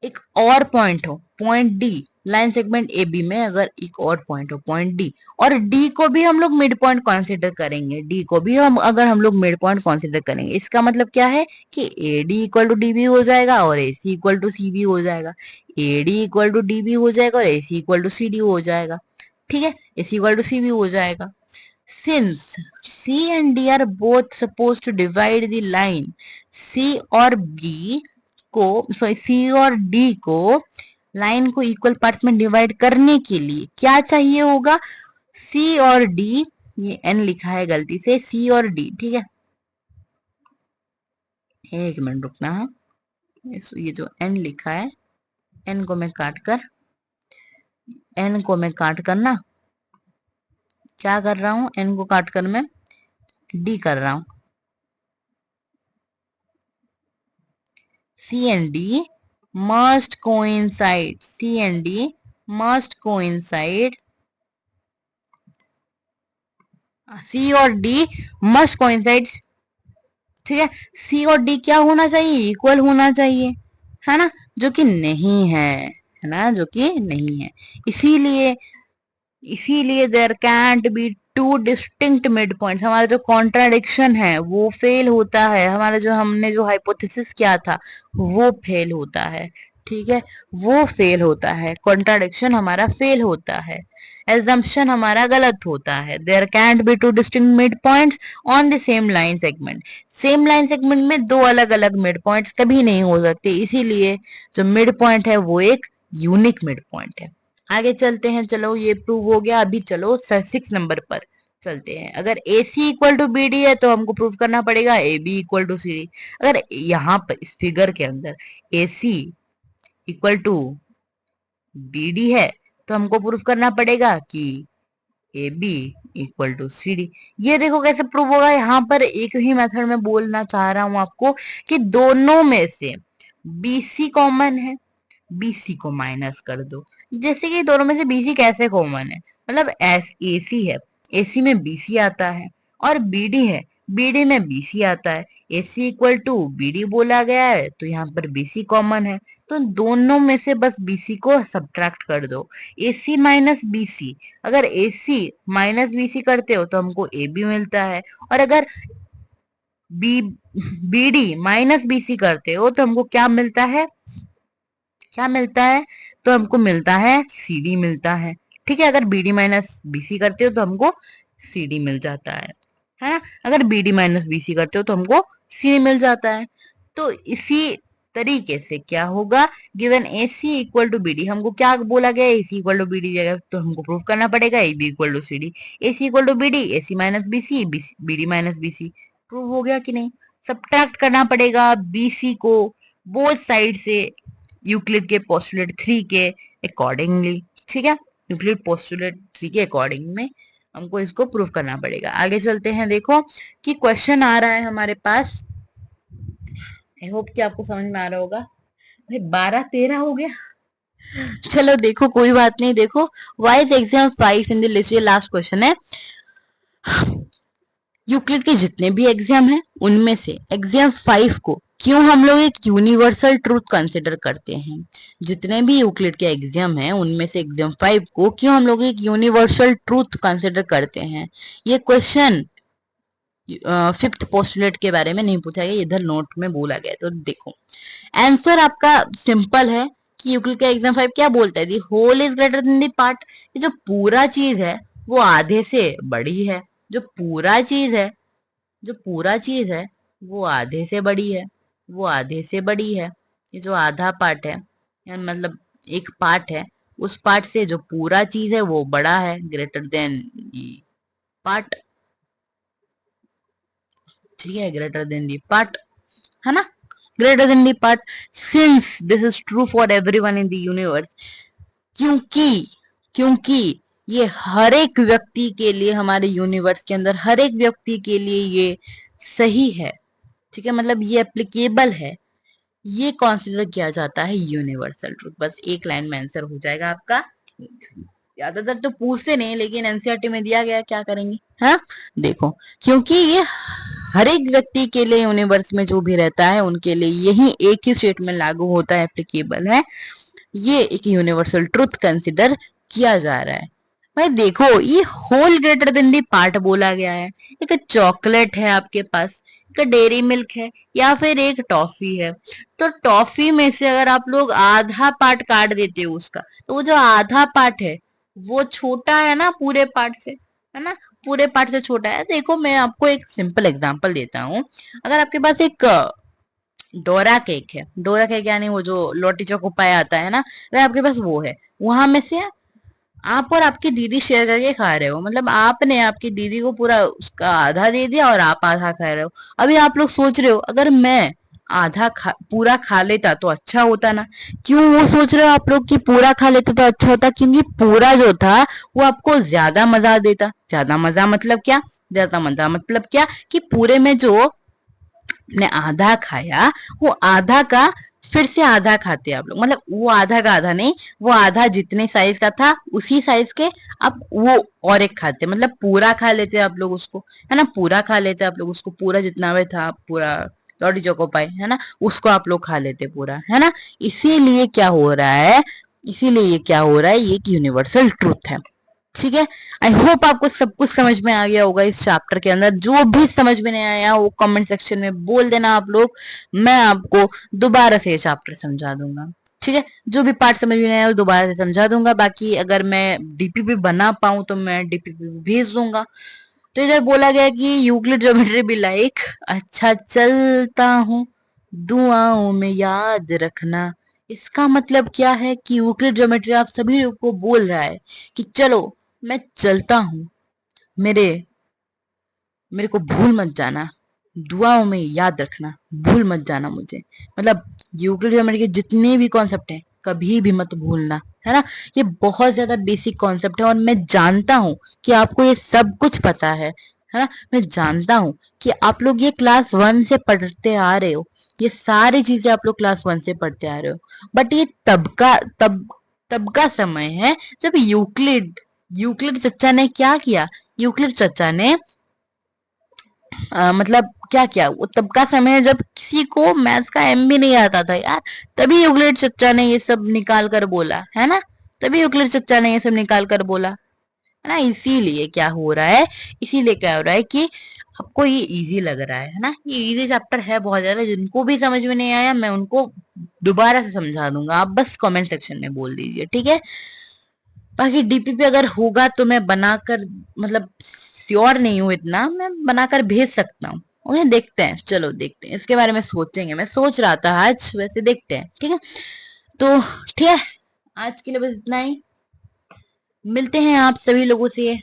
एक और पॉइंट हो, point D, line segment A B में अगर एक और पॉइंट हो पॉइंट डी, और डी को भी हम लोग मिड पॉइंट कंसीडर करेंगे, डी को भी हम अगर हम लोग मिड पॉइंट कंसीडर करेंगे, इसका मतलब क्या है कि A D equal to D भी हो जाएगा और ए सी इक्वल टू सी भी हो जाएगा, A D equal to D भी हो जाएगा और A C equal to C D हो जाएगा। ठीक है, ए सी इक्वल टू सी भी हो जाएगा। Since C and D are both supposed to divide the line C or B सी और डी को लाइन को इक्वल पार्ट्स में डिवाइड करने के लिए क्या चाहिए होगा, सी और डी, ये एन लिखा है गलती से, सी और डी, ठीक है, एक मिनट रुकना है, ये जो एन लिखा है, एन को मैं काट कर, एन को मैं काट कर ना क्या कर रहा हूं, एन को काट कर मैं डी कर रहा हूं, C and D must coincide, C and D must coincide, C और D must coincide, ठीक है, C और D क्या होना चाहिए, इक्वल होना चाहिए, है ना, जो कि नहीं है ना, जो कि नहीं है, इसीलिए इसीलिए there can't be two distinct mid points, हमारा जो कॉन्ट्राडिक्शन है वो फेल होता है, हमारा जो हमने जो हाइपोथेसिस किया था वो फेल होता है, ठीक है, वो फेल होता है, कॉन्ट्राडिक्शन हमारा फेल होता है, एजम्पशन हमारा गलत होता है, there can't be two distinct mid points on the same line segment, same line segment में दो अलग अलग मिड पॉइंट्स कभी नहीं हो सकते, इसीलिए जो मिड पॉइंट है वो एक यूनिक मिड पॉइंट है। आगे चलते हैं, चलो ये प्रूव हो गया, अभी चलो 6 नंबर पर चलते हैं, अगर A C equal to B D है तो हमको प्रूव करना पड़ेगा A B equal to C D, अगर यहाँ पर इस फिगर के अंदर A C equal to B D है तो हमको प्रूव करना पड़ेगा कि A B equal to C D, ये देखो कैसे प्रूव होगा, यहाँ पर एक ही मेथड में बोलना चाह रहा हूं आपको कि दोनों में से बी सी कॉमन है, बीसी को माइनस कर दो, जैसे कि दोनों में से बीसी कैसे कॉमन है, मतलब एस एसी है, एसी में बीसी आता है, और बीडी है, बीडी में बीसी आता है, एसी इक्वल टू बीडी बोला गया है तो यहाँ पर बीसी कॉमन है, तो दोनों में से बस बीसी को सब्ट्रैक्ट कर दो, एसी माइनस बीसी, अगर एसी माइनस बीसी करते हो तो हमको ए बी मिलता है, और अगर बी बीडी माइनस बीसी करते हो तो हमको क्या मिलता है, क्या मिलता है, तो हमको मिलता है सीडी मिलता है, ठीक है, अगर बीडी माइनस बीसी करते हो तो हमको सीडी मिल जाता है ना, अगर बीडी माइनस बीसी करते हो तो हमको सीडी मिल जाता है, तो इसी तरीके से क्या होगा, given A C equal to B D, हमको क्या बोला गया, A C equal to B D जगह तो हमको प्रूफ करना पड़ेगा A B equal to C D, A C equal to B D, A C minus B C, B D minus B C, prove हो गया कि नहीं, सब्ट्रैक्ट करना पड़ेगा बी सी को बोथ साइड से यूक्लिड के पोस्टुलेट 3 के अकॉर्डिंगली, ठीक है, यूक्लिड पोस्टुलेट 3 के अकॉर्डिंग में हमको इसको प्रूव करना पड़ेगा। आगे चलते हैं, देखो कि क्वेश्चन आ रहा है हमारे पास, आई होप कि आपको समझ में आ रहा होगा, भाई 12-13 हो गया, चलो देखो कोई बात नहीं, देखो why is exam 5 in the list, ये लास्ट क्वेश्चन है, यूक्लिड के जितने भी एग्जाम है उनमें से एग्जाम 5 को क्यों हम लोग एक यूनिवर्सल ट्रूथ कंसिडर करते हैं, जितने भी यूक्लिड के एग्जाम हैं उनमें से एग्जाम 5 को क्यों हम लोग एक यूनिवर्सल ट्रूथ कंसिडर करते हैं, ये क्वेश्चन 5th पोस्टुलेट के बारे में नहीं पूछा गया, इधर नोट में बोला गया, तो देखो आंसर आपका सिंपल है कि यूक्लिड का एग्जाम 5 क्या बोलता है, the whole is greater than the part, ये जो पूरा चीज है वो आधे से बड़ी है, जो पूरा चीज है, जो पूरा चीज है वो आधे से बड़ी है, वो आधे से बड़ी है, ये जो आधा पार्ट है यानी मतलब एक पार्ट है, उस पार्ट से जो पूरा चीज है वो बड़ा है, ग्रेटर देन पार्ट, ठीक है, ग्रेटर देन दी पार्ट, है ना, greater than the part, since this is true for everyone in the universe, क्योंकि क्योंकि ये हर एक व्यक्ति के लिए, हमारे यूनिवर्स के अंदर हर एक व्यक्ति के लिए ये सही है, ठीक है, मतलब ये एप्लीकेबल है, ये कंसीडर किया जाता है यूनिवर्सल ट्रूथ, बस एक लाइन में आंसर हो जाएगा आपका, ज्यादातर तो पूछते नहीं लेकिन एनसीईआरटी में दिया गया, क्या करेंगे, हाँ, देखो क्योंकि ये हर एक व्यक्ति के लिए यूनिवर्स में जो भी रहता है उनके लिए यही एक ही स्टेटमेंट लागू होता है, एप्लीकेबल है, ये एक यूनिवर्सल ट्रुथ कंसिडर किया जा रहा है। भाई देखो ये whole greater than the part बोला गया है, एक चॉकलेट है आपके पास, एक डेयरी मिल्क है या फिर एक टॉफी है, तो टॉफी में से अगर आप लोग आधा पार्ट काट देते हो उसका, तो वो जो आधा पार्ट है वो छोटा है ना पूरे पार्ट से, है ना, पूरे पार्ट से छोटा है, देखो मैं आपको एक सिंपल एग्जांपल देता हूँ, अगर आपके पास एक डोरा केक है। डोरा केक यानी वो जो लोटी चोको पाया आता है ना, अगर आपके पास वो है, वहां में से आप और आपकी दीदी शेयर करके खा रहे हो, मतलब आपने आपकी दीदी को पूरा उसका आधा दे दिया और आप आधा खा रहे हो। अभी आप लोग सोच रहे हो अगर मैं पूरा खा लेता तो अच्छा होता ना। क्यों वो सोच रहे हो आप लोग कि पूरा खा लेते तो अच्छा होता? क्योंकि पूरा जो था वो आपको ज्यादा मजा देता। ज्यादा मजा मतलब क्या? ज्यादा मजा मतलब क्या कि पूरे में जो ने आधा खाया, वो आधा का फिर से आधा खाते आप लोग, मतलब वो आधा का आधा नहीं, वो आधा जितने साइज का था उसी साइज के आप वो और एक खाते, मतलब पूरा खा लेते आप लोग उसको, है ना, पूरा खा लेते आप लोग उसको, पूरा जितना में था पूरा लॉटी चोको पाई, है ना, उसको आप लोग खा लेते पूरा, है ना। इसीलिए क्या हो रहा है, इसीलिए ये क्या हो रहा है, ये एक यूनिवर्सल ट्रूथ है। ठीक है। आई होप आपको सब कुछ समझ में आ गया होगा इस चैप्टर के अंदर। जो भी समझ में नहीं आया वो कमेंट सेक्शन में बोल देना आप लोग, मैं आपको दोबारा से ये चैप्टर समझा दूंगा। ठीक है, जो भी पार्ट समझ में नहीं आया वो दोबारा से समझा दूंगा। बाकी अगर मैं डीपीपी बना पाऊं तो मैं डीपीपी भेज दूंगा। तो इधर बोला गया कि यूक्लिड ज्योमेट्री भी लाइक, अच्छा चलता हूँ, दुआओं में याद रखना। इसका मतलब क्या है कि यूक्लिड ज्योमेट्री आप सभी लोग को बोल रहा है कि चलो मैं चलता हूँ, मेरे मेरे को भूल मत जाना, दुआओं में याद रखना, भूल मत जाना मुझे। मतलब यूक्लिड ज्योमेट्री के जितने भी कॉन्सेप्ट हैं कभी भी मत भूलना, है ना। ये बहुत ज्यादा बेसिक कॉन्सेप्ट है और मैं जानता हूँ कि आपको ये सब कुछ पता है ना। मैं जानता हूँ कि आप लोग ये क्लास वन से पढ़ते आ रहे हो, ये सारी चीजें आप लोग क्लास वन से पढ़ते आ रहे हो। बट ये तब का समय है जब यूक्लिड यूक्लिड चचा ने क्या किया, यूक्लिड चचा ने मतलब क्या किया, वो तब का समय है जब किसी को मैथ्स का एम भी नहीं आता था यार। तभी यूक्लिड चचा ने ये सब निकाल कर बोला, है ना। तभी यूक्लिड चचा ने ये सब निकाल कर बोला, है ना। इसीलिए क्या हो रहा है, इसीलिए क्या हो रहा है कि आपको ये इजी लग रहा है ना। ये इजी चैप्टर है बहुत ज्यादा। जिनको भी समझ में नहीं आया मैं उनको दोबारा से समझा दूंगा, आप बस कमेंट सेक्शन में बोल दीजिए, ठीक है। बाकी डीपीपी अगर होगा तो मैं बनाकर, मतलब श्योर नहीं हूं इतना, मैं बनाकर भेज सकता हूँ। उन्हें देखते हैं, चलो देखते हैं, इसके बारे में सोचेंगे। मैं सोच रहा था आज, वैसे देखते हैं, ठीक है। तो ठीक है, आज के लिए बस इतना ही। मिलते हैं आप सभी लोगों से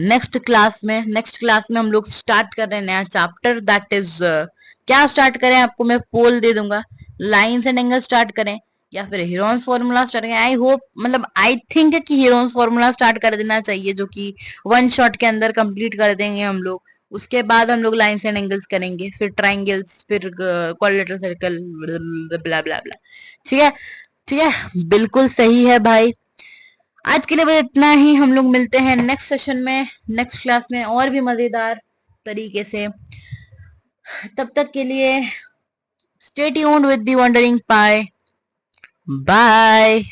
नेक्स्ट क्लास में हम लोग स्टार्ट कर रहे हैं नया चैप्टर, दैट इज क्या स्टार्ट करें, आपको मैं पोल दे दूंगा। लाइंस एंड एंगल स्टार्ट करें या फिर हीरोन्स फॉर्मूला स्टार्ट करें। आई होप, मतलब आई थिंक कि हीरोन्स फॉर्मूला स्टार्ट कर देना चाहिए, जो कि वन शॉट के अंदर कंप्लीट कर देंगे हम लोग। उसके बाद हम लोग लाइंस एंड एंगल्स करेंगे, फिर ट्राइंगल्स, फिर क्वाड्रिलेटरल सर्कल, ब्ला ब्ला ब्ला। ठीक है, ठीक है, बिल्कुल सही है भाई। आज के लिए बस इतना ही। हम लोग मिलते हैं नेक्स्ट सेशन में, नेक्स्ट क्लास में और भी मजेदार तरीके से। तब तक के लिए stay tuned with the wondering pi. Bye.